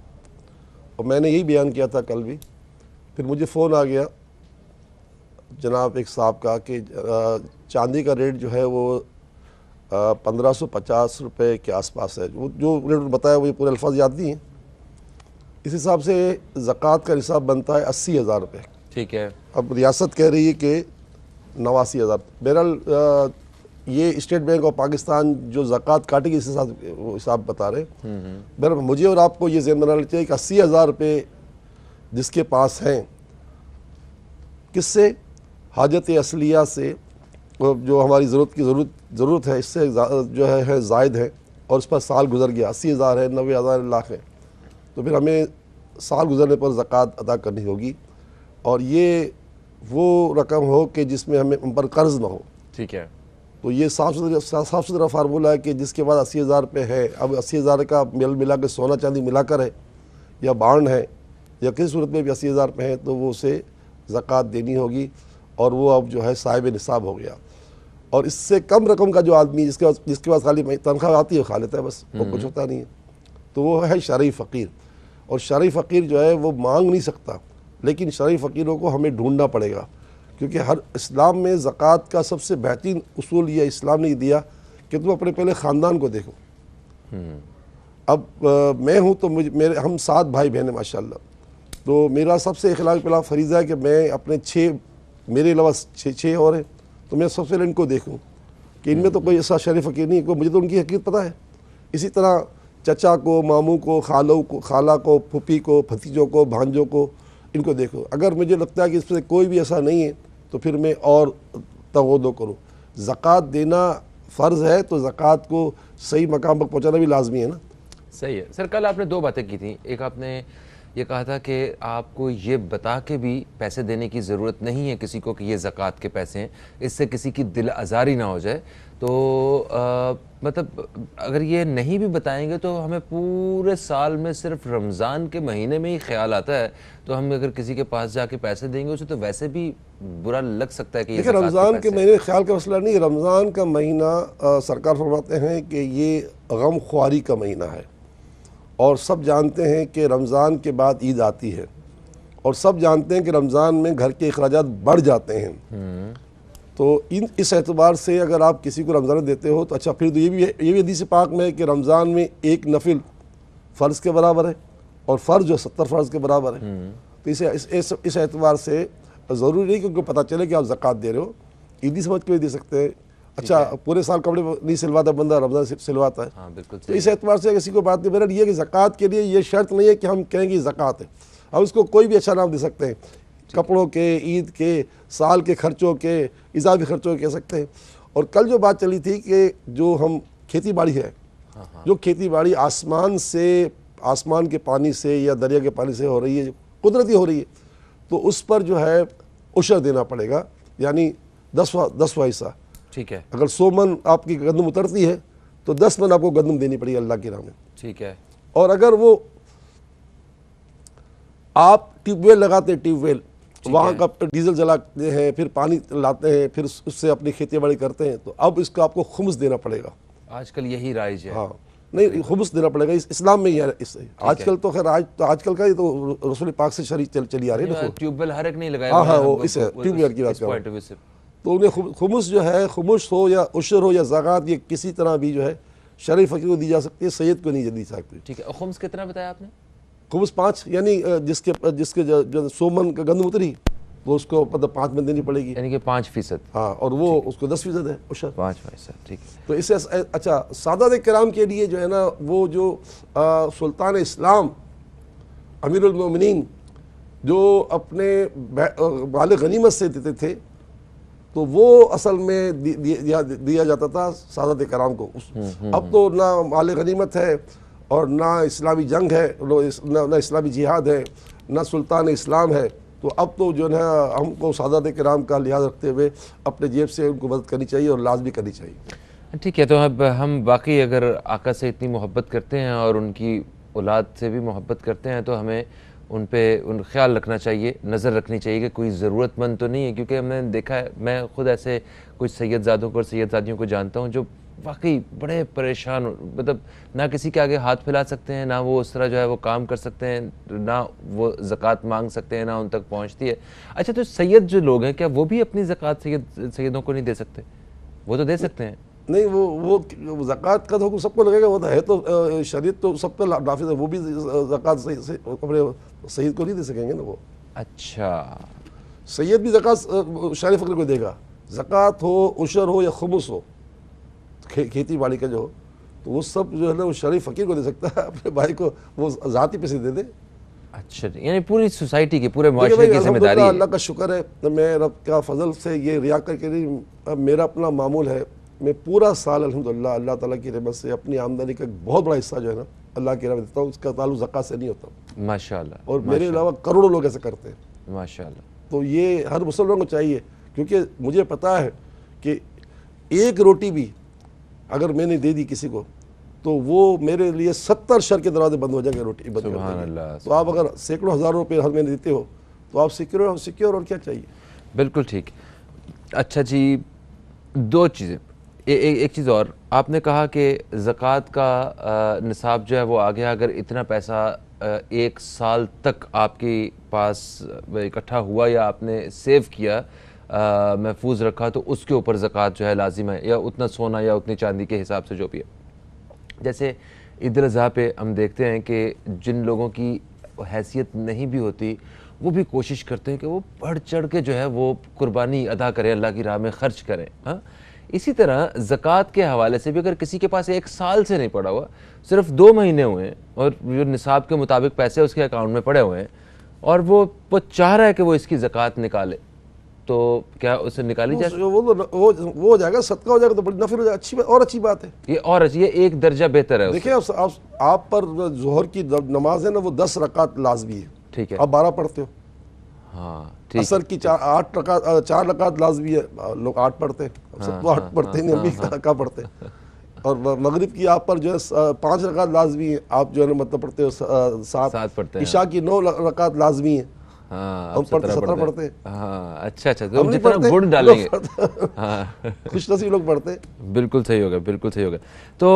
Speaker 3: और मैंने यही बयान किया था कल भी। फिर मुझे फ़ोन आ गया जनाब एक साहब का कि चांदी का रेट जो है वो 1550 रुपये के आसपास है। वो जो रेट बताया वो ये पूरे अल्फाज याद नहीं है। इस हिसाब से ज़कात का निसाब बनता है 80,000 रुपये।
Speaker 1: ठीक है।
Speaker 3: अब रियासत कह रही है कि 89,000। बहरहाल ये स्टेट बैंक ऑफ पाकिस्तान जो ज़कात काटेगी इस हिसाब वो हिसाब बता रहे हैं। बहरहाल मुझे और आपको ये ज़हन बनाना चाहिए कि 80,000 रुपये जिसके पास हैं, किससे? हाजत असलिया से, जो हमारी ज़रूरत है इससे जो है ज़ायद है, और उस पर साल गुजर गया, 80,000 है, 90,000 लाख है, तो फिर हमें साल गुजरने पर ज़कात अदा करनी होगी। और ये वो रकम हो कि जिसमें हमें उन पर कर्ज़ ना हो।
Speaker 1: ठीक है।
Speaker 3: तो ये साफ सुथरा फार्मूला है कि जिसके बाद 80,000 रुपये है, अब 80,000 का मिला के सोना चांदी मिलाकर है या बांड है या किसी सूरत में भी 80,000 रुपये है, तो वो उसे ज़कात देनी होगी, और वो अब जो है साहिब निसाब हो गया। और इससे कम रकम का जो आदमी जिसके पास खाली तनख्वाह आती है खा लेता है बस, वो कुछ होता नहीं है, तो वो है शरई फ़कीर। और शरई फ़कीर जो है वो मांग नहीं सकता, लेकिन शरई फ़कीरों को हमें ढूंढना पड़ेगा, क्योंकि हर इस्लाम में ज़कात का सबसे बेहतरीन उसूल ये इस्लाम ने दिया कि तुम अपने पहले ख़ानदान को देखो। अब मैं हूँ तो हम 7 भाई बहन हैं माशाल्लाह, तो मेरा सबसे इखलाक पहला फरीज़ा है कि मैं अपने 6 मेरे अलावा 6 और हैं, तो मैं सबसे पहले इनको देखूँ कि इनमें तो कोई ऐसा शरीफ फ़कीर नहीं है, कोई मुझे तो उनकी हकीकत पता है। इसी तरह चचा को, मामू को, खाला को, फूफी को, भतीजों को, भांजों को, इनको देखो। अगर मुझे लगता है कि इसमें कोई भी ऐसा नहीं है तो फिर मैं और तगोदो करूँ। ज़कात देना फ़र्ज़ है, तो ज़कात को सही मकाम पर पहुँचाना भी लाजमी है ना।
Speaker 1: सही है सर। कल आपने 2 बातें की थी। एक आपने ये कहा था कि आपको ये बता के भी पैसे देने की ज़रूरत नहीं है किसी को कि ये ज़कात के पैसे हैं, इससे किसी की दिल आज़ारी ना हो जाए। तो मतलब अगर ये नहीं भी बताएंगे तो हमें पूरे साल में सिर्फ रमज़ान के महीने में ही ख्याल आता है, तो हम अगर किसी के पास जाके पैसे देंगे उसे तो वैसे भी बुरा लग सकता है कि
Speaker 3: देखिए रमज़ान के महीने ख्याल का मसला नहीं। रमज़ान का महीना सरकार फरमाते हैं कि ये गम ख्वारी का महीना है, और सब जानते हैं कि रमज़ान के बाद ईद आती है, और सब जानते हैं कि रमज़ान में घर के अखराजात बढ़ जाते हैं। तो इस एतबार से अगर आप किसी को रमज़ान देते हो तो अच्छा, फिर तो ये भी हदीस पाक में है कि रमज़ान में एक नफिल फ़र्ज़ के बराबर है, और फ़र्ज़ जो 70 फ़र्ज़ के बराबर है। तो इस एतबार से ज़रूरी नहीं कि उनको पता चले कि आप ज़कात दे रहे हो, ईदी समझ के भी दे सकते हैं। अच्छा, पूरे साल कपड़े नहीं सिलवाता बंदा, रमज़ान सिलवाता है।
Speaker 1: हाँ, बिल्कुल।
Speaker 3: तो इस एतबार से किसी को बात नहीं। मेरा ये कि ज़कात के लिए ये शर्त नहीं है कि हम कहेंगे ज़कात है, हम उसको कोई भी अच्छा नाम दे सकते हैं, कपड़ों के, ईद के, साल के खर्चों के, इजाफी खर्चों के कह सकते हैं। और कल जो बात चली थी कि जो हम खेती बाड़ी है, जो खेती बाड़ी आसमान के पानी से या दरिया के पानी से हो रही है, कुदरती हो रही है, तो उस पर जो है उशर देना पड़ेगा, यानी 10वां हिस्सा।
Speaker 1: ठीक है।
Speaker 3: अगर 100 मन आपकी गंदम उतरती है तो 10 मन आपको गंदम देनी पड़ेगी अल्लाह के नाम में।
Speaker 1: ठीक है।
Speaker 3: और अगर वो आप ट्यूबवेल लगाते हैं, ट्यूबवेल वहाँ का डीजल जलाते हैं, फिर पानी लाते हैं, फिर उससे अपनी खेती बाड़ी करते हैं, तो अब इसका आपको खुम्स देना पड़ेगा।
Speaker 1: आजकल यही राइज है।
Speaker 3: हाँ, नहीं, खुम्स देना पड़ेगा, इस्लाम में ही है। इससे आजकल तो खैर आजकल का ये तो रसूल पाक से शरीय चली आ रही है ना।
Speaker 1: ट्यूबवेल हर एक नहीं लगाया।
Speaker 3: हाँ, वो इस ट्यूबवेल की बात कर रहा हूँ। तो उन्हें खुमुस जो है, खुमुस हो या उशर हो या ज़कात, ये किसी तरह भी जो है शरई फ़कीर को दी जा सकती है, सैयद को नहीं दी सकती।
Speaker 1: ठीक है। खुम्स कितना बताया आपने?
Speaker 3: खुमुस 5, यानी जिसके 100 मन का गंदम उतरी वो उसको मतलब 5 मन देनी पड़ेगी,
Speaker 1: यानी कि 5%।
Speaker 3: हाँ, और वो उसको 10% है उशर।
Speaker 1: 5%। ठीक है।
Speaker 3: तो इससे अच्छा, सादात किराम के लिए जो है ना, वो जो सुल्तान इस्लाम अमीरुल मोमिनीन जो अपने माल गनीमत से देते थे, तो वो असल में दिया जाता था सादात कराम को। अब तो ना माल गनीमत है, और ना इस्लामी जंग है, ना इस्लामी जिहाद है, ना सुल्तान इस्लाम है। तो अब तो जो है हमको सादात कराम का लिहाज रखते हुए अपने जेब से उनको मदद करनी चाहिए, और लाजमी करनी चाहिए।
Speaker 1: ठीक है। तो अब हम बाकी अगर आका से इतनी मोहब्बत करते हैं और उनकी औलाद से भी मोहब्बत करते हैं, तो हमें उन ख्याल रखना चाहिए, नज़र रखनी चाहिए कि कोई ज़रूरतमंद तो नहीं है। क्योंकि हमने देखा है, मैं ख़ुद ऐसे कुछ सैयदज़ादों को और सैयदज़ादियों को जानता हूँ जो वाकई बड़े परेशान, मतलब ना किसी के आगे हाथ फैला सकते हैं, ना वो उस तरह जो है वो काम कर सकते हैं, ना वो ज़कात मांग सकते हैं, ना उन तक पहुँचती है। अच्छा, तो सैयद जो लोग हैं, क्या वो भी अपनी ज़कात सैयदों को नहीं दे सकते? वो तो दे सकते हैं।
Speaker 3: नहीं, वो ज़कात का तो हुक्म सबको लगेगा, वो तो है, तो शरीयत तो सब पे नाफिज़ है, वो भी ज़कात अपने सैयद को नहीं दे सकेंगे ना वो।
Speaker 1: अच्छा,
Speaker 3: सैयद भी ज़कात शरई फ़कीर को देगा, ज़कात हो, उशर हो या खुमुस हो, खेती बाड़ी का जो हो, तो वो सब जो है ना वो शरीफ फकीर को दे सकता है, अपने भाई को वो ज़ाती पैसे दे दे।
Speaker 1: अच्छा, यानी पूरी सोसाइटी की, पूरे
Speaker 3: देखिए
Speaker 1: माशरे
Speaker 3: भाई,
Speaker 1: की जिम्मेदारी
Speaker 3: अल्हम्दुलिल्लाह
Speaker 1: है।
Speaker 3: अल्लाह का शुक्र है, तो मैं रब का फजल से ये रिया करके नहीं, अब मेरा अपना मामूल है, मैं पूरा साल अल्हम्दुलिल्लाह अल्लाह ताला की रहमत से अपनी आमदनी का बहुत बड़ा हिस्सा जो है ना अल्लाह की रहमत देता हूँ, उसका ताल्लुक ज़कात से नहीं होता।
Speaker 1: माशाल्लाह।
Speaker 3: और मेरे अलावा करोड़ों लोग ऐसे करते हैं।
Speaker 1: माशाल्लाह।
Speaker 3: तो ये हर मुसलमान को चाहिए, क्योंकि मुझे पता है कि एक रोटी भी अगर मैंने दे दी किसी को तो वो मेरे लिए 70 शर के दरवाजे बंद हो जाएंगे, रोटी बंद हो
Speaker 1: सुभान
Speaker 3: जाएंगे।
Speaker 1: अल्लाह।
Speaker 3: तो आप अगर सैकड़ों हज़ारों रुपये हर महीने देते हो तो आप सिक्योर और क्या चाहिए।
Speaker 1: बिल्कुल ठीक। अच्छा जी, दो चीज़ें, एक चीज़ और, आपने कहा कि ज़कात का निसाब जो है वो आ गया, अगर इतना पैसा एक साल तक आपके पास इकट्ठा हुआ या आपने सेव किया, महफूज रखा, तो उसके ऊपर ज़कात जो है लाजिम है, या उतना सोना या उतनी चांदी के हिसाब से जो भी है। जैसे ईद उल अज़हा पे हम देखते हैं कि जिन लोगों की हैसियत नहीं भी होती वो भी कोशिश करते हैं कि वो बढ़ चढ़ के जो है वो कुर्बानी अदा करें, अल्लाह की राह में ख़र्च करें। हाँ, इसी तरह ज़कात के हवाले से भी अगर किसी के पास एक साल से नहीं पड़ा हुआ, सिर्फ 2 महीने हुए हैं और जो निसाब के मुताबिक पैसे उसके अकाउंट में पड़े हुए हैं और वो चाह रहा है कि वो इसकी ज़कात निकाले, तो क्या उसे निकाली जाए?
Speaker 3: वो हो जाएगा, सदका हो जाएगा तो बड़ी नफिल हो जाएगा, अच्छी बात, और अच्छी बात है
Speaker 1: ये और अच्छी, ये एक दर्जा बेहतर है।
Speaker 3: देखिए आप पर जोहर की नमाज है ना वो 10 रकात लाजमी है,
Speaker 1: ठीक है,
Speaker 3: आप 12 पढ़ते हो।
Speaker 1: हाँ ठीक।
Speaker 3: असर की 4 रकात लाजमी है, लोग 8 पढ़ते हैं, सब तो 8 पढ़ते नहीं, हम भी कहाँ पढ़ते हैं। और मगरिब की आप पर जो है 5 रकात लाजमी है, आप जो है ना मतलब पढ़ते हो 7
Speaker 1: पढ़ते हैं।
Speaker 3: ईशा की 9 रकात लाजमी है,
Speaker 1: हाँ,
Speaker 3: हम 17 पढ़ते हैं।
Speaker 1: हाँ, अच्छा, तो जितना गुण डालेंगे, हाँ,
Speaker 3: खुश नसीब लोग पढ़ते हैं।
Speaker 1: बिल्कुल सही होगा, बिल्कुल सही होगा। तो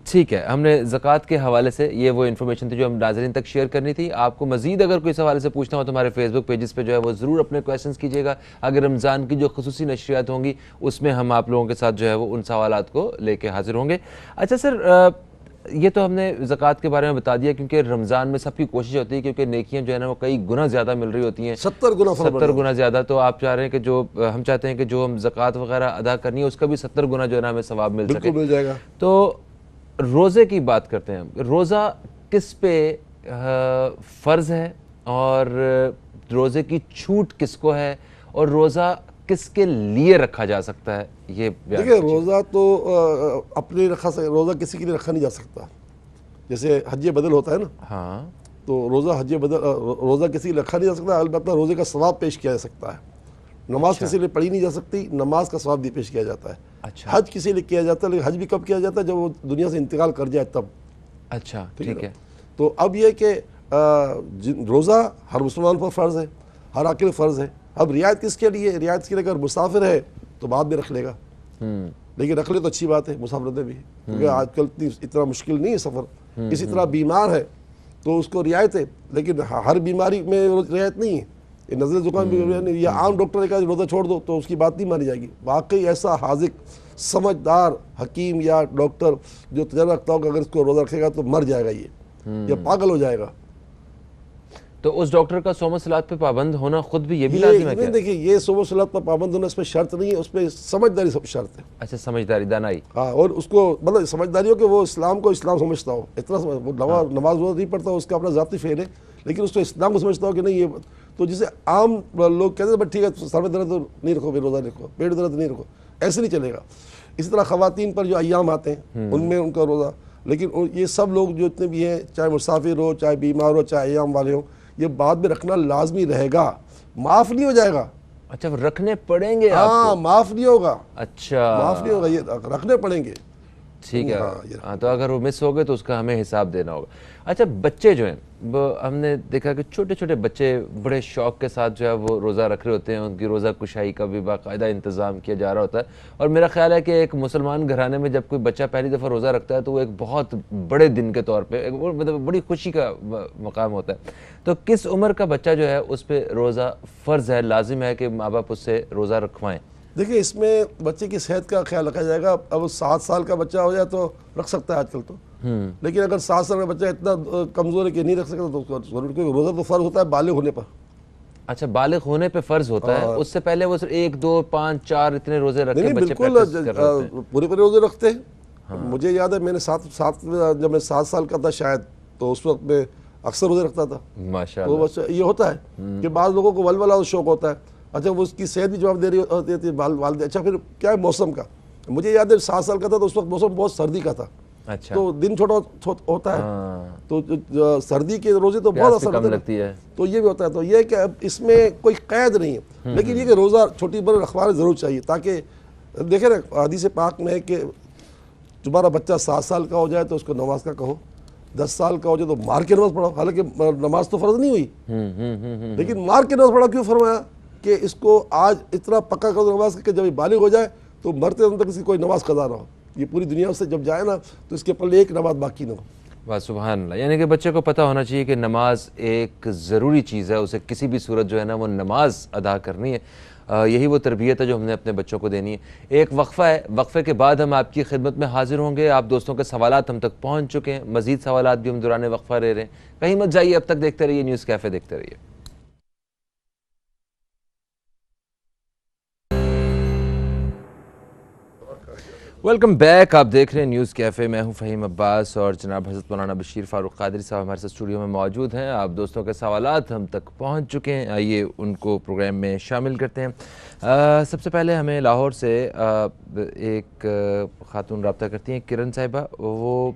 Speaker 1: ठीक है, हमने ज़कात के हवाले से ये वो इन्फॉर्मेशन थी जो हम नाज़रीन तक शेयर करनी थी। आपको मज़ीद अगर कोई इस हवाले से पूछना हो तो हमारे फेसबुक पेजेस पे जो है वो ज़रूर अपने क्वेश्चंस कीजिएगा। अगर रमज़ान की जो ख़ुसूसी नशरियात होंगी उसमें हम आप लोगों के साथ जो है वो उन सवालात को लेके हाजिर होंगे। अच्छा सर, ये तो हमने ज़कात के बारे में बता दिया, क्योंकि रमज़ान में सबकी कोशिश होती है, क्योंकि नेकियां जो है ना वो कई गुना ज़्यादा मिल रही होती हैं,
Speaker 3: 70
Speaker 1: गुना ज़्यादा। तो आप चाह रहे हैं कि जो हम चाहते हैं कि जो हम ज़कात वगैरह अदा करनी है उसका भी 70 गुना जो है ना हमें सवाब मिल सके।
Speaker 3: मिल जाएगा।
Speaker 1: तो रोज़े की बात करते हैं हम, रोज़ा किस पे फ़र्ज़ है और रोज़े की छूट किसको है और रोज़ा किसके लिए रखा जा सकता है, ये
Speaker 3: देखिए रोज़ा तो अपने रखा रोज़ा किसी के लिए रखा नहीं जा सकता। जैसे हज बदल होता है ना,
Speaker 1: हाँ,
Speaker 3: तो रोज़ा किसी के लिए रखा नहीं जा सकता, अलबत्ता रोज़े का सवाब पेश किया जा सकता है। नमाज किसी के लिए पढ़ी नहीं जा सकती, नमाज का सवाब भी पेश किया जाता है।
Speaker 1: अच्छा,
Speaker 3: हज किसी के लिए किया जाता है, लेकिन हज भी कब किया जाता है, जब वो दुनिया से इंतकाल कर जाए तब।
Speaker 1: अच्छा, ठीक है।
Speaker 3: तो अब यह कि रोज़ा हर मुसलमान पर फ़र्ज़ है, हर आकिल फ़र्ज़ है। अब रियायत किसके लिए? रियायत के लिए अगर मुसाफिर है तो बाद में रख लेगा, लेकिन रख ले तो अच्छी बात है मुसाफिर में भी, क्योंकि आजकल इतना मुश्किल नहीं है सफ़र। इसी तरह बीमार है तो उसको रियायत है, लेकिन हर बीमारी में रियायत नहीं है। ये नज़र ज़ुकाम भी या आम डॉक्टर का रोज़ा छोड़ दो तो उसकी बात नहीं मानी जाएगी। वाकई ऐसा हाजिक समझदार हकीम या डॉक्टर जो तजर्बा रखता होगा, अगर इसको रोज़ा रखेगा तो मर जाएगा ये, या पागल हो जाएगा।
Speaker 1: तो उस डॉक्टर का सोम सलात पे पाबंद होना खुद भी ये भी लाजिम है क्या?
Speaker 3: देखिए ये सोम सलात पर पाबंद होना, इसमें शर्त नहीं है, उसमें समझदारी सब शर्त है।
Speaker 1: अच्छा, समझदारी, दानाई।
Speaker 3: हाँ, और उसको मतलब समझदारी हो कि वो इस्लाम को इस्लाम समझता हो, इतना समझ, वो नमाज वो नहीं पढ़ता, उसका अपना ज़ाती फेल है, लेकिन उसको इस्लाम को समझता हो कि नहीं ये। तो जिसे आम लोग कहते हैं ठीक है सर में दर्द नहीं रखो, फिर रोज़ा रखो, पेट दर्द नहीं रखो, ऐसे नहीं चलेगा। इसी तरह ख़वातीन पर जो अय्याम आते हैं उनमें उनका रोज़ा, लेकिन ये सब लोग जो इतने भी हैं, चाहे मुसाफिर हो, चाहे बीमार हो, चाहे अय्याम वाले हो, ये बाद में रखना लाजमी रहेगा, माफ़ नहीं हो जाएगा।
Speaker 1: अच्छा, रखने पड़ेंगे?
Speaker 3: हाँ, माफ़ नहीं होगा।
Speaker 1: अच्छा,
Speaker 3: माफ़ नहीं होगा, ये रखने पड़ेंगे।
Speaker 1: ठीक है। हाँ, तो अगर वो मिस हो गए तो उसका हमें हिसाब देना होगा। अच्छा, बच्चे जो हैं वो हमने देखा कि छोटे छोटे बच्चे बड़े शौक़ के साथ जो है वो रोज़ा रख रहे होते हैं, उनकी रोज़ा कुशाई का भी बाकायदा इंतज़ाम किया जा रहा होता है। और मेरा ख्याल है कि एक मुसलमान घराने में जब कोई बच्चा पहली दफ़ा रोज़ा रखता है तो वो एक बहुत बड़े दिन के तौर पे मतलब बड़ी खुशी का मकाम होता है। तो किस उम्र का बच्चा जो है उस पर रोज़ा फ़र्ज़ है, लाजिम है कि माँ बाप उससे रोज़ा रखवाएँ?
Speaker 3: देखिए इसमें बच्चे की सेहत का ख्याल रखा जाएगा। अब 7 साल का बच्चा हो जाए तो रख सकता है आजकल तो, लेकिन अगर 7 साल का बच्चा इतना कमज़ोर है कि नहीं रख सकता तो उसको रोज़ा तो फ़र्ज होता है बालिग होने पर।
Speaker 1: अच्छा, बालिग होने पे फर्ज होता है, उससे पहले वो सिर्फ 1, 2, 5, 4 इतने रोजे रख के
Speaker 3: नहीं
Speaker 1: बच्चे
Speaker 3: बिल्कुल
Speaker 1: प्रैक्टिस कर रहे होते हैं।
Speaker 3: पूरे पूरे रोजे रखते हैं। मुझे याद है मैंने जब मैं 7 साल का था शायद, तो उस वक्त मैं अक्सर रोजे रखता था। तो
Speaker 1: माशाअल्लाह।
Speaker 3: बस ये होता है कि बाद लोगों को वलवला और शौक होता है। अच्छा, वो उसकी सेहत भी जवाब दे रही होती थी वालदे। अच्छा, फिर क्या है मौसम का, मुझे याद है 7 साल का था तो उस वक्त मौसम बहुत सर्दी का था।
Speaker 1: अच्छा,
Speaker 3: तो दिन छोटा होता है,
Speaker 1: हाँ,
Speaker 3: तो सर्दी के रोजे तो
Speaker 1: प्यास
Speaker 3: बहुत
Speaker 1: भी
Speaker 3: असर
Speaker 1: कम लगती है।
Speaker 3: तो ये भी होता है। तो ये कि अब इसमें कोई कैद नहीं है, लेकिन ये कि रोज़ा छोटी बड़ी अखबार ज़रूर चाहिए, ताकि देखे ना हदीस पाक में है कि तुम्हारा बच्चा 7 साल का हो जाए तो उसको नमाज का कहो, 10 साल का हो जाए तो मार के नमाज पढ़ो। हालांकि नमाज तो फ़र्ज नहीं हुई, लेकिन मार के नमाज पढ़ा क्यों फरमाया कि इसको आज इतना पक्का कर दो नमाज कि जब ये बालिग हो जाए तो मरते दम तक इसकी कोई नमाज कज़ा ना हो। ये पूरी दुनिया से जब जाए ना तो इसके पल्ले एक नमाज बाकी ना हो।
Speaker 1: वाह सुभान अल्लाह। यानी कि बच्चे को पता होना चाहिए कि नमाज एक ज़रूरी चीज़ है, उसे किसी भी सूरत जो है ना वो नमाज अदा करनी है। यही वो तरबियत है जो हमने अपने बच्चों को देनी है। एक वक्फ़ा है, वक्फ़े के बाद हम आपकी खिदमत में हाजिर होंगे। आप दोस्तों के सवालात हम तक पहुँच चुके हैं, मज़ीद सवालात भी हम दौरान वक्फ़ा ले रहे हैं। कहीं मत जाइए, अब तक देखते रहिए न्यूज़ कैफ़े, देखते रहिए। वेलकम बैक, आप देख रहे हैं न्यूज़ कैफ़े। मैं हूं फ़हीम अब्बास और जनाब हज़रत मौलाना बशीर फ़ारूक क़ादरी साहब हमारे साथ स्टूडियो में मौजूद हैं। आप दोस्तों के सवालात हम तक पहुंच चुके हैं, आइए उनको प्रोग्राम में शामिल करते हैं। सबसे पहले हमें लाहौर से एक ख़ातून रब्ता करती हैं, किरण साहिबा। वो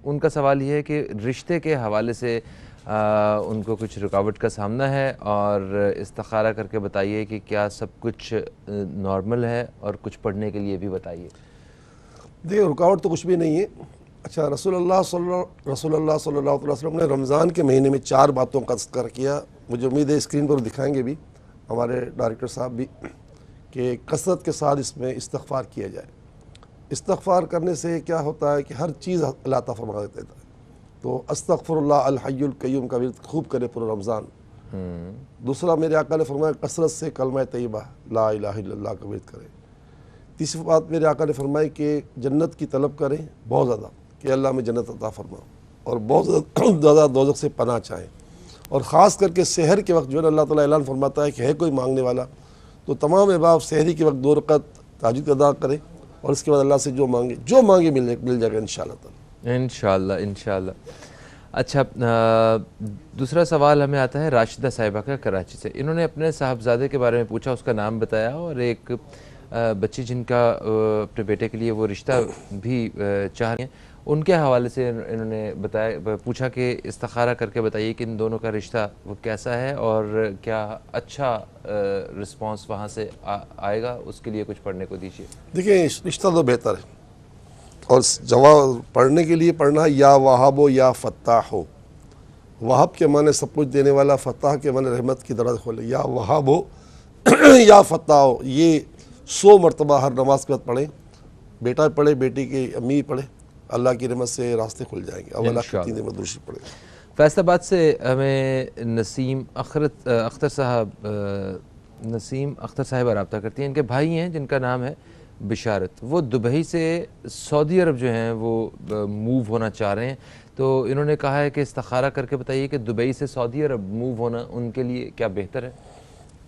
Speaker 1: उनका सवाल ये है कि रिश्ते के हवाले से उनको कुछ रुकावट का सामना है और इस्तिखारा करके बताइए कि क्या सब कुछ नॉर्मल है, और कुछ पढ़ने के लिए भी बताइए।
Speaker 3: देखिए, रुकावट तो कुछ भी नहीं है। अच्छा, रसूलुल्लाह सल्लल्लाहु अलैहि वसल्लम ने रमज़ान के महीने में 4 बातों का ज़िक्र किया। मुझे उम्मीद है स्क्रीन पर दिखाएंगे भी हमारे डायरेक्टर साहब भी, कि कसरत के साथ इसमें इस्तिग़फ़ार किया जाए। इस्तिग़फ़ार करने से क्या होता है कि हर चीज़ अल्लाह ताला फरमा देता है। तो अस्तग़फ़िरुल्लाह अल हय्युल क़य्यूम का विर्द खूब करे पूरा रमज़ान। दूसरा, मेरे आका ने फरमाया कसरत से कलमा तय्यबा ला इलाहा इल्लल्लाह का विर्द करें। तीसरी बात मेरे आका ने फरमाई कि जन्नत की तलब करें बहुत ज़्यादा, कि अल्लाह में जन्नत अता फरमा, और बहुत ज़्यादा दोज़ख से पनाह चाहें। और ख़ास करके सहर के वक्त जो है ना अल्लाह ताला ऐलान फरमाता है कि है कोई मांगने वाला, तो तमाम अहबाब सहरी के वक्त 2 रकात ताहज्जुद अदा करें, और इसके बाद अल्लाह से जो मांगे मिल जाएगा इंशाअल्लाह।
Speaker 1: इंशाअल्लाह। अच्छा, दूसरा सवाल हमें आता है राशिदा साहिबा का, कराची से। इन्होंने अपने साहबजादे के बारे में पूछा, उसका नाम बताया, और एक बच्ची जिनका अपने बेटे के लिए वो रिश्ता भी चाह रही हैं, उनके हवाले से इन्होंने पूछा कि इस्तिखारा करके बताइए कि इन दोनों का रिश्ता वो कैसा है और क्या अच्छा रिस्पांस वहाँ से आएगा, उसके लिए कुछ पढ़ने को दीजिए।
Speaker 3: देखिए, रिश्ता तो बेहतर है, और जवाब पढ़ने के लिए पढ़ना या वहाबो या फत्ताह हो। वहाब के माने सब कुछ देने वाला, फत्ताह के माने रहमत की दरवाज़ खोले। या वहाबो या फत्ताह हो, ये 100 मरतबा हर नमाज के बाद पढ़ें। बेटा पढ़े, बेटी की अम्मी पढ़े, अल्लाह की रहमत से रास्ते खुल जाएंगे। अब अल्लाह की 3 दिन में दूसरी पढ़े।
Speaker 1: फैसलाबाद से हमें नसीम अख्तर साहब रब्ता करती हैं। इनके भाई हैं जिनका नाम है बिशारत। वो दुबई से सऊदी अरब जो हैं वो मूव होना चाह रहे हैं, तो इन्होंने कहा है कि इस्तिखारा करके बताइए कि दुबई से सऊदी अरब मूव होना उनके लिए क्या बेहतर है।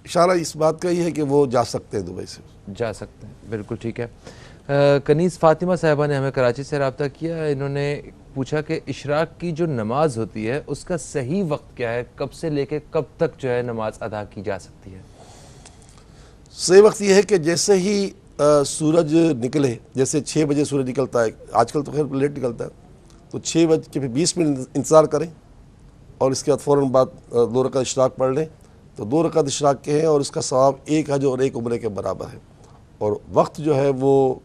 Speaker 3: इशारा इस बात का ही है कि वो जा सकते हैं, दुबई से
Speaker 1: जा सकते हैं, बिल्कुल ठीक है। कनीज़ फ़ातिमा साहिबा ने हमें कराची से रब्ता किया। इन्होंने पूछा कि इशराक की जो नमाज होती है उसका सही वक्त क्या है, कब से लेके कब तक जो है नमाज अदा की जा सकती है।
Speaker 3: सही वक्त ये है कि जैसे ही सूरज निकले, जैसे 6 बजे सूरज निकलता है, आजकल तो खैर लेट निकलता है, तो 6 बज के 20 मिनट इंतज़ार करें, और इसके बाद फ़ौरन बाद 2 रकात इशराक पढ़ लें। तो 2 रकात इशराक के हैं और इसका सवाब 1 हज और 1 उम्रे के बराबर है। और वक्त जो है वो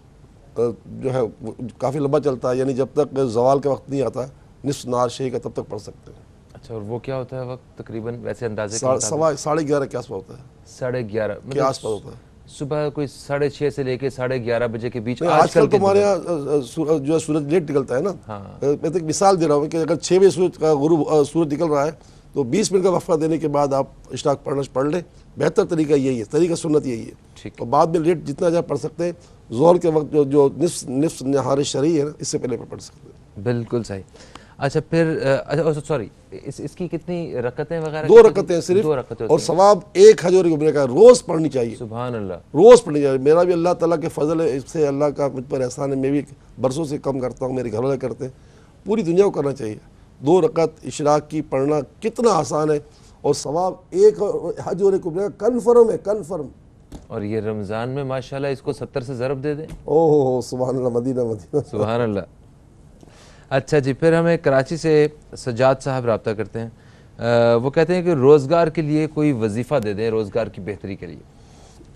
Speaker 3: काफ़ी लंबा चलता है, यानी जब तक ज़वाल का वक्त नहीं आता निस्फ़ नार शही का, तब तक पढ़ सकते हैं।
Speaker 1: अच्छा, और वो क्या होता है वक्त तकरीबन, वैसे अंदाजे
Speaker 3: 11:30 के आसपास होता है।
Speaker 1: 11:30
Speaker 3: के आसपास होता है।
Speaker 1: सुबह कोई 6:30 से लेके 11:30 बजे के बीच।
Speaker 3: आजकल तो हमारे यहाँ जो है सूरज लेट निकलता है ना।
Speaker 1: हाँ।
Speaker 3: मैं तो एक मिसाल दे रहा हूँ कि अगर 6 बजे सूरज निकल रहा है तो 20 मिनट का वक्फा देने के बाद आप इशराक पढ़ लें। बेहतर तरीका यही है, तरीका सुन्नत यही है।
Speaker 1: ठीक।
Speaker 3: और बाद में लेट जितना ज़्यादा पढ़ सकते हैं, ज़ोहर के वक्त जो निस्फ़ नहार शरई है ना, इससे पहले पढ़ सकते हैं।
Speaker 1: बिल्कुल सही। अच्छा फिर अच्छा सॉरी, इसकी कितनी रकतें वगैरह?
Speaker 3: 2 रकतें सिर्फ,
Speaker 1: 2 रकतें
Speaker 3: और सवाब 1 हज और एक उम्रे का रोज़ पढ़नी चाहिए।
Speaker 1: सुभान अल्लाह।
Speaker 3: रोज़ पढ़नी चाहिए। मेरा भी अल्लाह ताला के फजल है, इससे अल्लाह का मुझ पर एहसान है, मैं भी बरसों से कम करता हूँ, मेरे घर वाले करते हैं। पूरी दुनिया को करना चाहिए। 2 रकत इशराक की पढ़ना कितना आसान है, और सवाब 1 हज और एक उम्रे का कन्फर्म है, कन्फर्म।
Speaker 1: और ये रमज़ान में माशाल्लाह इसको 70 से ज़रब दे दें।
Speaker 3: ओहो हो, सुभान अल्लाह, मदीना मदीना,
Speaker 1: सुभान अल्लाह। अच्छा जी, फिर हमें कराची से सज्जाद साहब रब्ता करते हैं। वो कहते हैं कि रोज़गार के लिए कोई वजीफ़ा दे दें, रोज़गार की बेहतरी के लिए।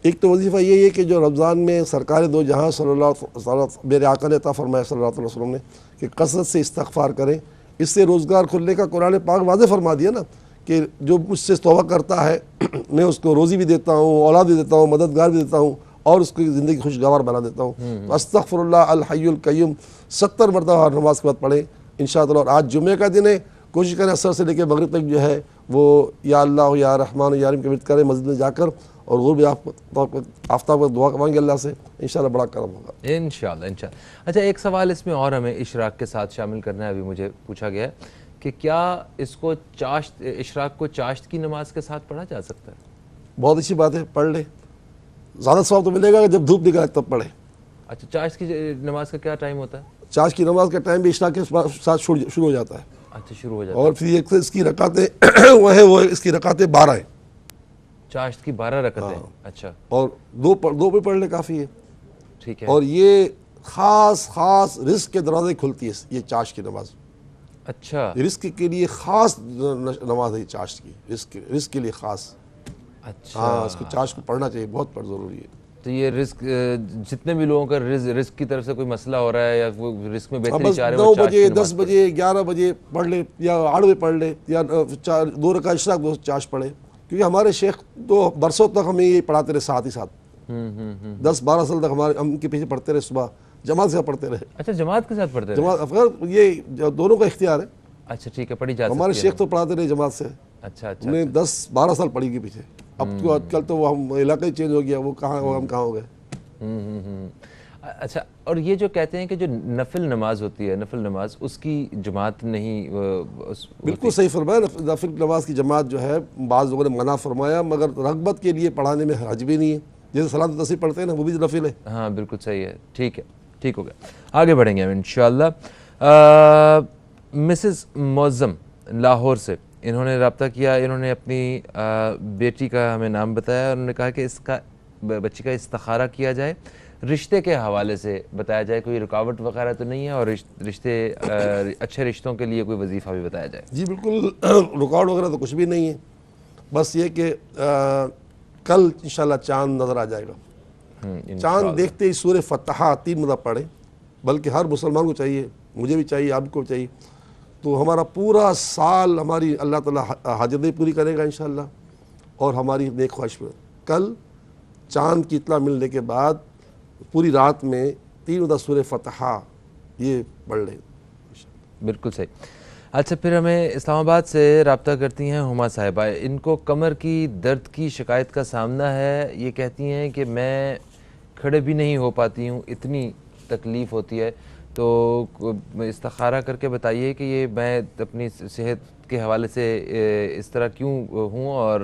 Speaker 3: एक तो वजीफ़ा ये है कि जो रमज़ान में सरकार दो जहाँ सल्लल्लाहु मेरे आका ने अता फरमाया सल्लल्लाहु अलैहि वसल्लम ने कि कसरत से इस्तग़फ़ार करें, इससे रोज़गार खुलने का कुरान पाक वाज़े फरमा दिया ना कि जो मुझसे तौबा करता है मैं उसको रोज़ी भी देता हूँ, औलाद भी देता हूँ, मददगार भी देता हूँ, और उसकी ज़िंदगी खुशगवार बना देता हूँ। तो अस्तग़फ़िरुल्लाह अल हय्युल क़य्यूम 70 मरतबा हर नमाज के बाद पढ़ें इंशाअल्लाह। और आज जुम्मे का दिन है, कोशिश करें असर से लेकर मगरिब तक जो है वो या अल्लाह या रहमान या रहीम कमिट करें मस्जिद में जाकर, और वो भी आफ्ताब पर दुआ करवाएंगे अल्लाह से, इंशाअल्लाह बड़ा करम होगा
Speaker 1: इंशाअल्लाह इंशाअल्लाह। अच्छा, एक सवाल इसमें और हमें इशराक के साथ शामिल करना है, अभी मुझे पूछा गया है कि क्या इसको चाश्त, इशराक को चाश्त की नमाज के साथ पढ़ा जा सकता है?
Speaker 3: बहुत अच्छी बात है, पढ़ ले, ज़्यादा सवाब तो मिलेगा जब धूप निकले तब पढ़े।
Speaker 1: अच्छा, चाश्त की नमाज का क्या टाइम होता है?
Speaker 3: चाश की नमाज का टाइम भी इशराक के साथ शुरू हो जाता है।
Speaker 1: अच्छा, शुरू हो जाता
Speaker 3: और फिर एक इसकी रकातें वो इसकी रकातें 12 हैं।
Speaker 1: चाश्त की 12 रकतें। अच्छा,
Speaker 3: और दो पे पढ़ ले काफ़ी है।
Speaker 1: ठीक है।
Speaker 3: और ये ख़ास रिस्क के दरवाजे खुलती है ये चाश की नमाज।
Speaker 1: अच्छा
Speaker 3: रिस्क के लिए ख़ास नमाज है चाश की, रिस्क के लिए ख़ास।
Speaker 1: अच्छा,
Speaker 3: हाँ, इसको चाश को पढ़ना चाहिए, बहुत ज़रूरी है।
Speaker 1: तो ये रिस्क, जितने भी लोगों का रिस्क की तरफ से कोई मसला हो रहा है या वो रिस्क में बेहतरी चाह रहे हैं,
Speaker 3: 9 बजे 10 बजे 11 बजे पढ़ ले, या 8 बजे पढ़ ले, या 2 रकात इशराक 2 चाश पढ़े। क्योंकि हमारे शेख तो बरसों तक हमें ये पढ़ाते रहे साथ ही साथ। 10-12 साल तक हमारे हम उनके पीछे पढ़ते रहे, सुबह जमात से पढ़ते रहे।
Speaker 1: अच्छा, जमात के साथ पढ़ते रहे?
Speaker 3: जमात अगर ये दोनों का इख्तियार है।
Speaker 1: अच्छा, ठीक है, पढ़ी जा सकती है।
Speaker 3: हमारे शेख तो पढ़ाते रहे जमात से।
Speaker 1: अच्छा अच्छा,
Speaker 3: हमने 10-12 साल पढ़ी के पीछे। अब तो आजकल तो वो हम इलाका ही चेंज हो गया, वो कहाँ हम कहाँ हो गए।
Speaker 1: अच्छा, और ये जो कहते हैं कि जो नफिल नमाज होती है, नफिल नमाज उसकी जमात नहीं
Speaker 3: बिल्कुल सही फरमाया। नफिल नमाज की जमात जो है बाज़ लोगों ने मना फरमाया, मगर रगबत के लिए पढ़ाने में हर्ज भी नहीं है। जैसे सलात तस्बीह पढ़ते हैं ना, वो भी नफिल है।
Speaker 1: हाँ बिल्कुल सही है, ठीक है, ठीक हो गया। आगे बढ़ेंगे हम इंशाअल्लाह। मिसेस मौज़म लाहौर से इन्होंने रब्ता किया, इन्होंने अपनी बेटी का हमें नाम बताया, उन्होंने कहा कि इसका बच्ची का इस्तिखारा किया जाए, रिश्ते के हवाले से बताया जाए, कोई रुकावट वगैरह तो नहीं है, और रिश्ते अच्छे रिश्तों के लिए कोई वजीफ़ा भी बताया जाए।
Speaker 3: जी बिल्कुल, रुकावट वगैरह तो कुछ भी नहीं है। बस ये कि कल इंशाल्लाह चाँद नज़र आ जाएगा। चाँद देखते ही सूरह फतहा 3 मरतबा पढ़े, बल्कि हर मुसलमान को चाहिए, मुझे भी चाहिए, आपको चाहिए। तो हमारा पूरा साल हमारी अल्लाह ताला हाजतें पूरी करेगा इंशाल्लाह, और हमारी नेक ख्वाहिश में कल चाँद की इत्तला मिलने के बाद पूरी रात में 3 मरतबा सूरह फतहा ये पढ़ लें।
Speaker 1: बिल्कुल सही। अच्छा, फिर हमें इस्लामाबाद से रब्ता करती हैं हुमा साहिबा। इनको कमर की दर्द की शिकायत का सामना है। ये कहती हैं कि मैं खड़े भी नहीं हो पाती हूँ, इतनी तकलीफ़ होती है। तो इस्तिखारा करके बताइए कि ये मैं अपनी सेहत के हवाले से इस तरह क्यों हूँ, और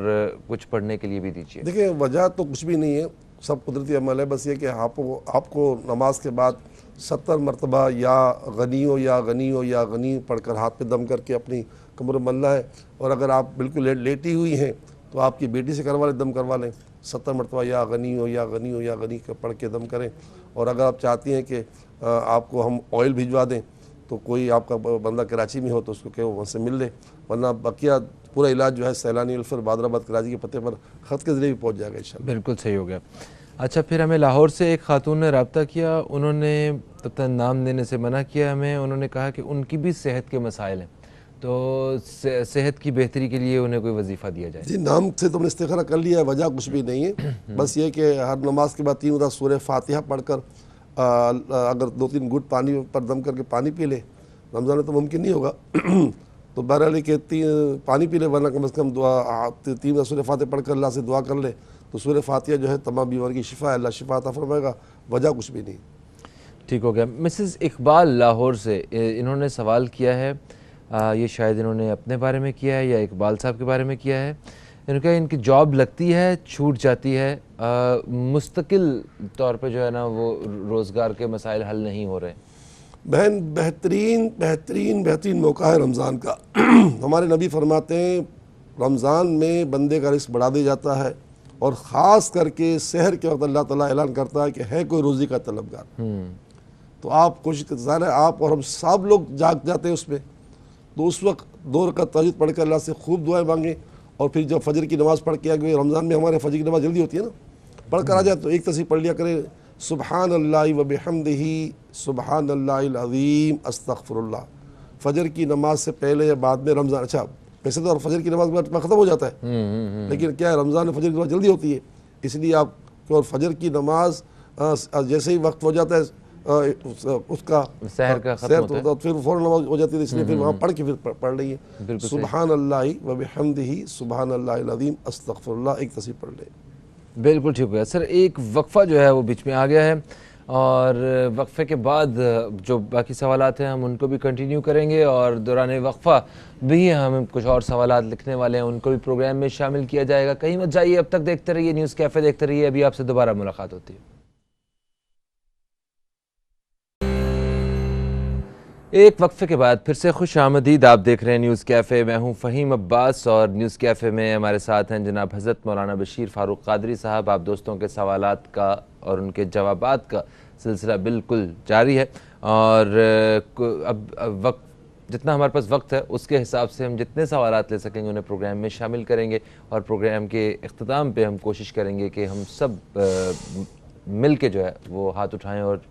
Speaker 1: कुछ पढ़ने के लिए भी दीजिए।
Speaker 3: देखिए, वजह तो कुछ भी नहीं है, सब कुदरती अमल है। बस ये कि आपको नमाज के बाद 70 मरतबा या गनी या गनी पढ़कर हाथ पे दम करके अपनी कमर में मलना है। और अगर आप बिल्कुल लेटी हुई हैं तो आपकी बेटी से करवा लें, दम करवा लें। 70 मरतबा या गनी पढ़ के दम करें। और अगर आप चाहती हैं कि आपको हम ऑयल भिजवा दें, तो कोई आपका बंदा कराची में हो तो उसको कहो वहाँ से मिल ले, वरना बकिया पूरा इलाज जो है सैलानी अल्फर बादराबाद कराची के पते पर ख़त के ज़रिए भी पहुँच जाएगा इंशाल्लाह।
Speaker 1: बिल्कुल सही हो गया। अच्छा, फिर हमें लाहौर से एक खातून ने रब्ता किया, उन्होंने तब तक नाम देने से मना किया हमें। उन्होंने कहा कि उनकी भी सेहत के मसाइल हैं, तो सेहत की बेहतरी के लिए उन्हें कोई वजीफ़ा दिया जाए।
Speaker 3: जी, नाम से तुमने इस्तिखारा कर लिया है, वजह कुछ भी नहीं है। बस ये कि हर नमाज के बाद 3 मरतबा सूरह फातिहा पढ़कर अगर 2-3 घूंट पानी पर दम करके पानी पी ले, रमज़ान में तो मुमकिन नहीं होगा तो बहरहाल के पानी पी ले, वरना कम से कम दुआ 3 मरतबा सूरह फातिहा पढ़कर अल्लाह से दुआ कर ले, तो सूरह फातिहा जो है तमाम बीमारी की शिफा है, अल्लाह शिफा अता फरमाएगा। वजह कुछ भी नहीं।
Speaker 1: ठीक हो गया। मिसेस इकबाल लाहौर से इन्होंने सवाल किया है ये शायद इन्होंने अपने बारे में किया है या इकबाल साहब के बारे में किया है। इन्होंने कहा इनकी जॉब लगती है, छूट जाती है, मुस्तकिल तौर पे जो है ना वो रोज़गार के मसाइल हल नहीं हो रहे।
Speaker 3: बहन, बेहतरीन बेहतरीन बेहतरीन मौका है रमज़ान का। हमारे नबी फरमाते हैं रमज़ान में बंदे का रिस्क बढ़ा दिया जाता है, और ख़ास करके सहर के वक्त अल्लाह ताला ऐलान करता है कि है कोई रोज़ी का तलबगार। तो आप कोशिश करते, ज़ाहिर है आप और हम सब लोग जाग जाते हैं उसमें, तो उस वक्त 2 रकात तहज्जुद पढ़ कर अल्लाह से खूब दुआएं मांगें, और फिर जब फजर की नमाज़ पढ़ के आ गए, रमज़ान में हमारे फजर की नमाज़ जल्दी होती है ना, पढ़ कर आ जाए तो एक तस्बीह पढ़ लिया करें, सुबहान अल्लाह व बिहम्दिही सुबहान अल्लाहिल अज़ीम अस्तगफिरुल्लाह। फजर की नमाज से पहले या बाद में रमज़ान, अच्छा वैसे तो फजर की नमाज के बाद ख़त्म हो जाता है, लेकिन क्या है रमज़ान में फजर की नमाज जल्दी होती है, इसलिए आप और फजर की नमाज जैसे ही वक्त हो जाता है उसका
Speaker 1: सहर का खत्म होता है,
Speaker 3: तो फिर फ़ौरन नमाज हो जाती है, इसलिए फिर वहाँ पढ़ के फिर पढ़ रही है सुबहान अल्लाह व बिहम्दिही सुबहान अल्लाहिल अज़ीम अस्तगफिरुल्लाह, एक तस्बीह पढ़ ले।
Speaker 1: बिल्कुल ठीक है सर। एक वक्फ़ा जो है वो बीच में आ गया है, और वक्फ़े के बाद जो बाकी सवालात हैं हम उनको भी कंटिन्यू करेंगे, और दौरान वक्फ़ा भी हम कुछ और सवालात लिखने वाले हैं, उनको भी प्रोग्राम में शामिल किया जाएगा। कहीं मत जाइए, अब तक देखते रहिए न्यूज़ कैफ़े, देखते रहिए, अभी आपसे दोबारा मुलाकात होती है। एक वक्फे के बाद फिर से खुश आमदीद, आप देख रहे हैं न्यूज़ कैफ़े। मैं हूं फ़हीम अब्बास, और न्यूज़ कैफ़े में हमारे साथ हैं जनाब हज़रत मौलाना बशीर फ़ारूक क़ादरी साहब। आप दोस्तों के सवालात का और उनके जवाबात का सिलसिला बिल्कुल जारी है, और अब वक्त जितना हमारे पास वक्त है उसके हिसाब से हम जितने सवालात ले सकेंगे उन्हें प्रोग्राम में शामिल करेंगे, और प्रोग्राम के इख्तिताम पे हम कोशिश करेंगे कि हम सब मिल के जो है वो हाथ उठाएं और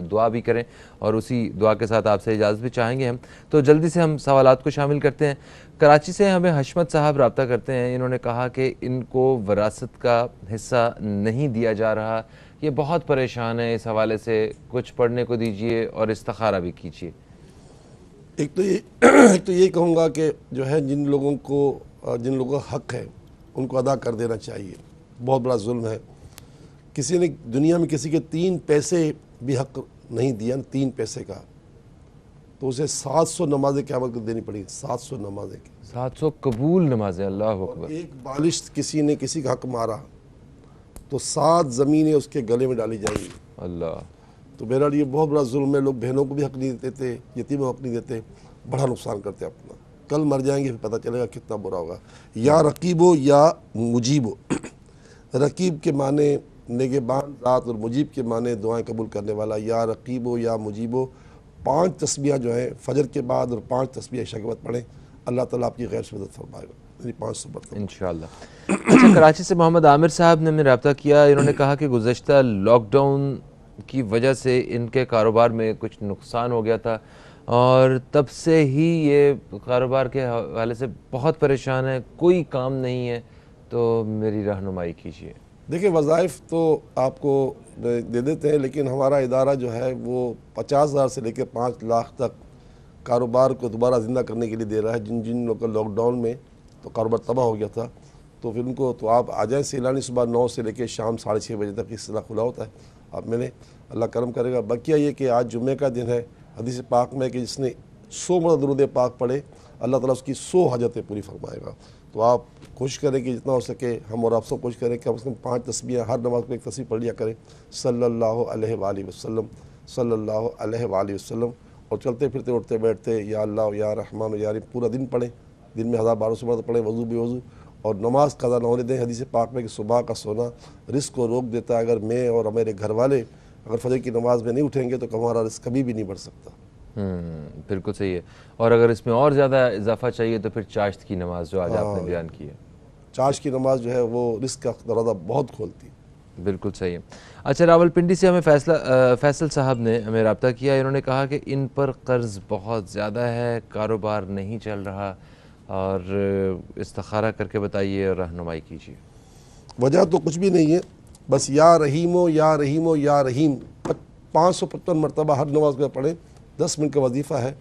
Speaker 1: दुआ भी करें, और उसी दुआ के साथ आपसे इजाज़त भी चाहेंगे हम। तो जल्दी से हम सवालात को शामिल करते हैं। कराची से हमें हशमत साहब रब्ता करते हैं। इन्होंने कहा कि इनको विरासत का हिस्सा नहीं दिया जा रहा, ये बहुत परेशान है इस हवाले से, कुछ पढ़ने को दीजिए और इस्तिखारा भी कीजिए।
Speaker 3: एक तो ये कहूँगा कि जो है जिन लोगों का हक़ है उनको अदा कर देना चाहिए। बहुत बड़ा जुल्म है, किसी ने दुनिया में किसी के 3 पैसे भी हक़ नहीं दिया, 3 पैसे का, तो उसे 700 नमाज़ें क़यामत को देनी पड़ेगी। 700 नमाज़ें,
Speaker 1: 700 कबूल नमाज़ें, अल्लाह अकबर।
Speaker 3: एक बालिश किसी ने किसी का हक़ मारा तो 7 ज़मीनें उसके गले में डाली जाएंगी।
Speaker 1: अल्लाह,
Speaker 3: तो मेरा लिए बहुत बड़ा जुल्म है। लोग बहनों को भी हक़ नहीं देते, यतीमों को हक़ नहीं देते, बड़ा नुकसान करते अपना। कल मर जाएंगे फिर पता चलेगा कितना बुरा होगा। या रकीबो या मुजीबो, रकीब के माने निगहबान ज़ात और मुजीब के माने दुआएं कबूल करने वाला। या रकीबो या मुजीबो, 5 तस्बीह जो हैं फजर के बाद और 5 तस्बीह इशा के बाद पढ़ें, अल्लाह ताला आपकी गैर से मदद फरमाएगा। 500 मरतबा
Speaker 1: इंशाअल्लाह। अच्छा, कराची से मोहम्मद आमिर साहब ने हमें रब्ता किया। इन्होंने कहा कि गुज़श्ता लॉकडाउन की वजह से इनके कारोबार में कुछ नुकसान हो गया था, और तब से ही ये कारोबार के हवाले से बहुत परेशान है, कोई काम नहीं है, तो मेरी रहनुमाई कीजिए।
Speaker 3: देखिए, वज़ाइफ तो आपको दे देते हैं, लेकिन हमारा इदारा जो है वो 50,000 से लेकर 5 लाख तक कारोबार को दोबारा ज़िंदा करने के लिए दे रहा है। जिन जिन लोग का लॉकडाउन में तो कारोबार तबाह हो गया था, तो फिर उनको तो आप आ जाएँ सैलानी, सुबह 9 से लेकर शाम 6:30 बजे तक इस तरह खुला होता है, आप मिलें, अल्लाह करम करेगा। बकिया ये कि आज जुम्मे का दिन है, हदीस पाक में कि जिसने 100 मरतबा दुरूद पाक पढ़े अल्लाह ताला उसकी 100 हाजतें पूरी फरमाएगा। तो आप कोशिश करें कि जितना हो सके, हम और आप सब कोशिश करें कि कम से कम 5 तस्बीह हर नमाज को एक तस्बीह पढ़ लिया करें, सल्लल्लाहु अलैहि वसल्लम, सल्लल्लाहु अलैहि वसल्लम। और चलते फिरते उठते बैठते या अल्लाह या रहमान या रहीम पूरा दिन पढ़ें, दिन में 1000-1200 मरतबा पढ़ें, वज़ू बेवज़ू, और नमाज कज़ा न होने दें। हदीस पाक में कि सुबह का सोना रिस्क को रोक देता है। अगर मैं और हमारे घर वाले अगर फजर की नमाज में नहीं उठेंगे तो हमारा रिस्क कभी भी नहीं बढ़ सकता।
Speaker 1: बिल्कुल सही है। और अगर इसमें और ज़्यादा इजाफा चाहिए तो फिर चाश्त की नमाज जो आज आपने बयान की है,
Speaker 3: चाश की नमाज जो है वो रिस्क का दरवाज़ा बहुत खोलती है।
Speaker 1: बिल्कुल सही है। अच्छा, रावलपिंडी से हमें फैसल साहब ने हमें रब्ता किया। इन्होंने कहा कि इन पर कर्ज़ बहुत ज़्यादा है, कारोबार नहीं चल रहा, और इस्तिखारा करके बताइए और रहनुमाई कीजिए।
Speaker 3: वजह तो कुछ भी नहीं है, बस या रहीमो या रहीमो या रहीम 555 मरतबा हर नमाज में पढ़ें। 10 मिनट का वजीफ़ा है।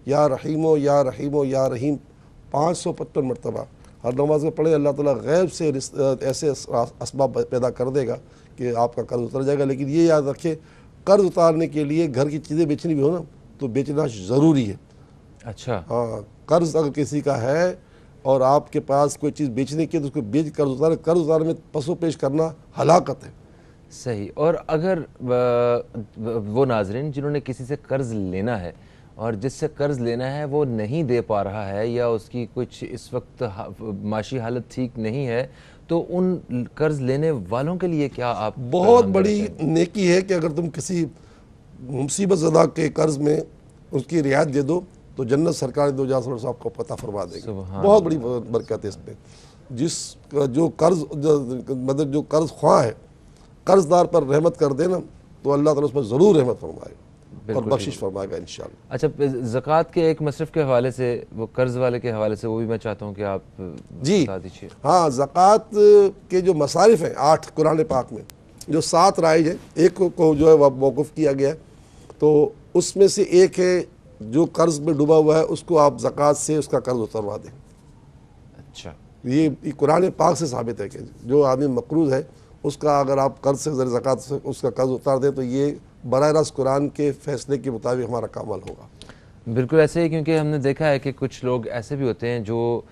Speaker 3: या रहीमो या रहीमो या रहीम 555 मरतबा हर नमाज में पढ़े। अल्लाह ताला गैब से ऐसे असबाब पैदा कर देगा कि आपका कर्ज उतर जाएगा। लेकिन ये याद रखें, कर्ज उतारने के लिए घर की चीज़ें बेचनी भी हो ना तो बेचना ज़रूरी है।
Speaker 1: अच्छा,
Speaker 3: हाँ, कर्ज अगर किसी का है और आपके पास कोई चीज़ बेचने की है तो उसको बेच कर्ज उतारने में पसो पेश करना हलाकत है।
Speaker 1: सही। और अगर वो नाजरीन जिन्होंने किसी से कर्ज लेना है और जिससे कर्ज लेना है वो नहीं दे पा रहा है या उसकी कुछ इस वक्त माशी हालत ठीक नहीं है, तो उन कर्ज लेने वालों के लिए क्या आप
Speaker 3: बहुत बड़ी नेकी है कि अगर तुम किसी मुसीबत ज़दा के कर्ज में उसकी रियायत दे दो तो जन्नत सरकार 2000 साहब को पता फरमा देगी। बहुत बड़ी बरकत है इसमें। जो मतलब जो कर्ज ख्वाह है, कर्जदार पर रहमत कर देना तो अल्लाह ताला उस पर ज़रूर रहमत फरमाएगा और बख्शिश फरमाएगा इंशाअल्लाह।
Speaker 1: अच्छा, ज़कात के एक मसरफ़ के हवाले से, वो कर्ज वाले के हवाले से, वो भी मैं चाहता हूँ कि आप
Speaker 3: जी
Speaker 1: बता दीजिए।
Speaker 3: हाँ, ज़कात के जो मसारिफ हैं 8 कुरान पाक में, जो 7 राइज है, एक को जो है वह मौक़ूफ़ किया गया है, तो उसमें से एक है जो कर्ज में डूबा हुआ है उसको आप ज़कात से उसका कर्ज उतरवा दें।
Speaker 1: अच्छा,
Speaker 3: ये कुरान पाक से साबित है कि जो आदमी मकरूज़ है उसका अगर आप कर्ज से ज़कात से उसका कर्ज उतार दें तो ये बराह रास्त कुरान के फैसले के मुताबिक हमारा का अमल होगा।
Speaker 1: बिल्कुल ऐसे ही, क्योंकि हमने देखा है कि कुछ लोग ऐसे भी होते हैं जो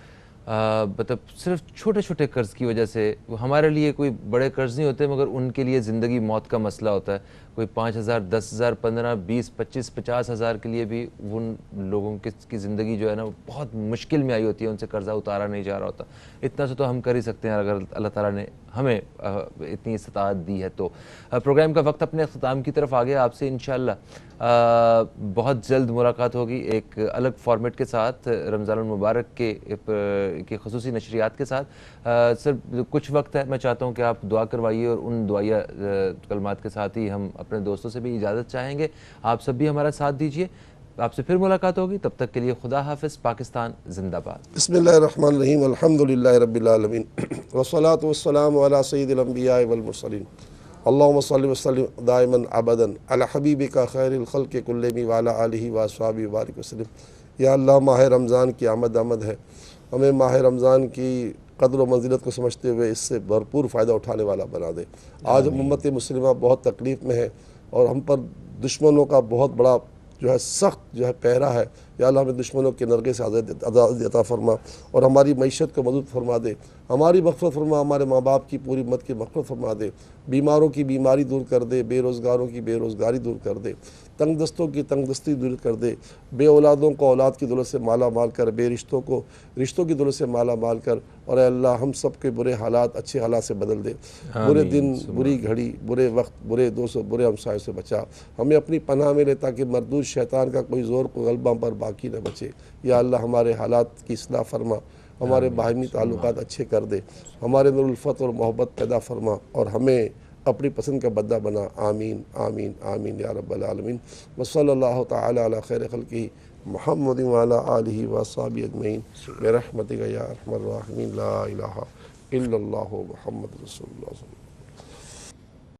Speaker 1: मतलब सिर्फ छोटे छोटे कर्ज़ की वजह से, वो हमारे लिए कोई बड़े कर्ज़ नहीं होते मगर उनके लिए ज़िंदगी मौत का मसला होता है। कोई 5,000, 10,000, 15, 20, 25, 50,000 के लिए भी उन लोगों की ज़िंदगी जो है ना वो बहुत मुश्किल में आई होती है, उनसे कर्ज़ा उतारा नहीं जा रहा होता। इतना से तो हम कर ही सकते हैं अगर अल्लाह ताला ने हमें इतनी इस्तात दी है तो। प्रोग्राम का वक्त अपने अख्ताम की तरफ आ गया। आपसे इंशाअल्लाह बहुत जल्द मुलाकात होगी एक अलग फॉर्मेट के साथ, रमज़ान मुबारक के ख़ुसूसी नशरियात के साथ। सिर्फ कुछ वक्त है, मैं चाहता हूँ कि आप दुआ करवाइए और उन दुआया कलमात के साथ ही हम अपने दोस्तों से भी इजाज़त चाहेंगे। आप सब भी हमारा साथ दीजिए। आपसे फिर मुलाकात होगी, तब तक के लिए खुदा हाफिज़। पाकिस्तान जिंदाबाद।
Speaker 3: बिस्मिल्लाहिर्रहमानिर्रहीम, अल्हम्दुलिल्लाहि रब्बिल आलमीन, वस्सलातु वस्सलामु अला सय्यिदिल अंबिया'i वल मुरसलीन, अल्लाहुम्मा सल्लि व सल्लिम दाइमन अबदन अला हबीबिका खैरिल खल्क़ि कुल्लिहिम व अला आलिहि व अस्हाबिहि व बारिक वसल्लम। या अल्लाह, माह रमज़ान की आमद है, हमें माह रमज़ान की कदर व मंजिलत को समझते हुए इससे भरपूर फ़ायदा उठाने वाला बना दे। आज उम्मत मुस्लिमा बहुत तकलीफ़ में है और हम पर दुश्मनों का बहुत बड़ा जो है सख्त जो है पहरा है। या अल्लाह हमें दुश्मनों के नरगे से आज़ादी अता फरमा और हमारी मईशत को मदद फरमा दे, हमारी मग़फ़िरत फरमा, हमारे माँ बाप की पूरी उम्मत की मग़फ़िरत फरमा दे, बीमारों की बीमारी दूर कर दे, बेरोज़गारों की बेरोज़गारी दूर कर दे, तंगदस्तों की तंगदस्ती दूर कर दे, बे औलादों को औलाद की दौलत से माला माल कर, बे रिश्तों को रिश्तों की दौलत से माला माल कर, और अल्लाह हम सब के बुरे हालात अच्छे हालात से बदल दे। बुरे दिन, बुरी घड़ी, बुरे वक्त, बुरे दोस्तों, बुरे हमसायों से बचा, हमें अपनी पनाह में ले ताकि मरदूद शैतान का कोई ज़ोर को गलबा पर बाकी न बचे। या अल्लाह हमारे हालात की इस्लाह फरमा, हमारे बाहमी ताल्लुकात अच्छे कर दे, हमारे अंदर उल्फत और मोहब्बत पैदा फरमा और हमें अपनी पसंद का बंदा बना। आमीन आमीन आमीन या रब्बल आलमीन। वसल्लल्लाहु तआला अला खैर खल्क़िही मुहम्मदिन व अला आलिहि व अस्हाबिहि अजमईन बिरहमतिका या अरहमर राहिमीन। ला इलाहा इल्लल्लाहु मुहम्मदुर रसूलुल्लाह।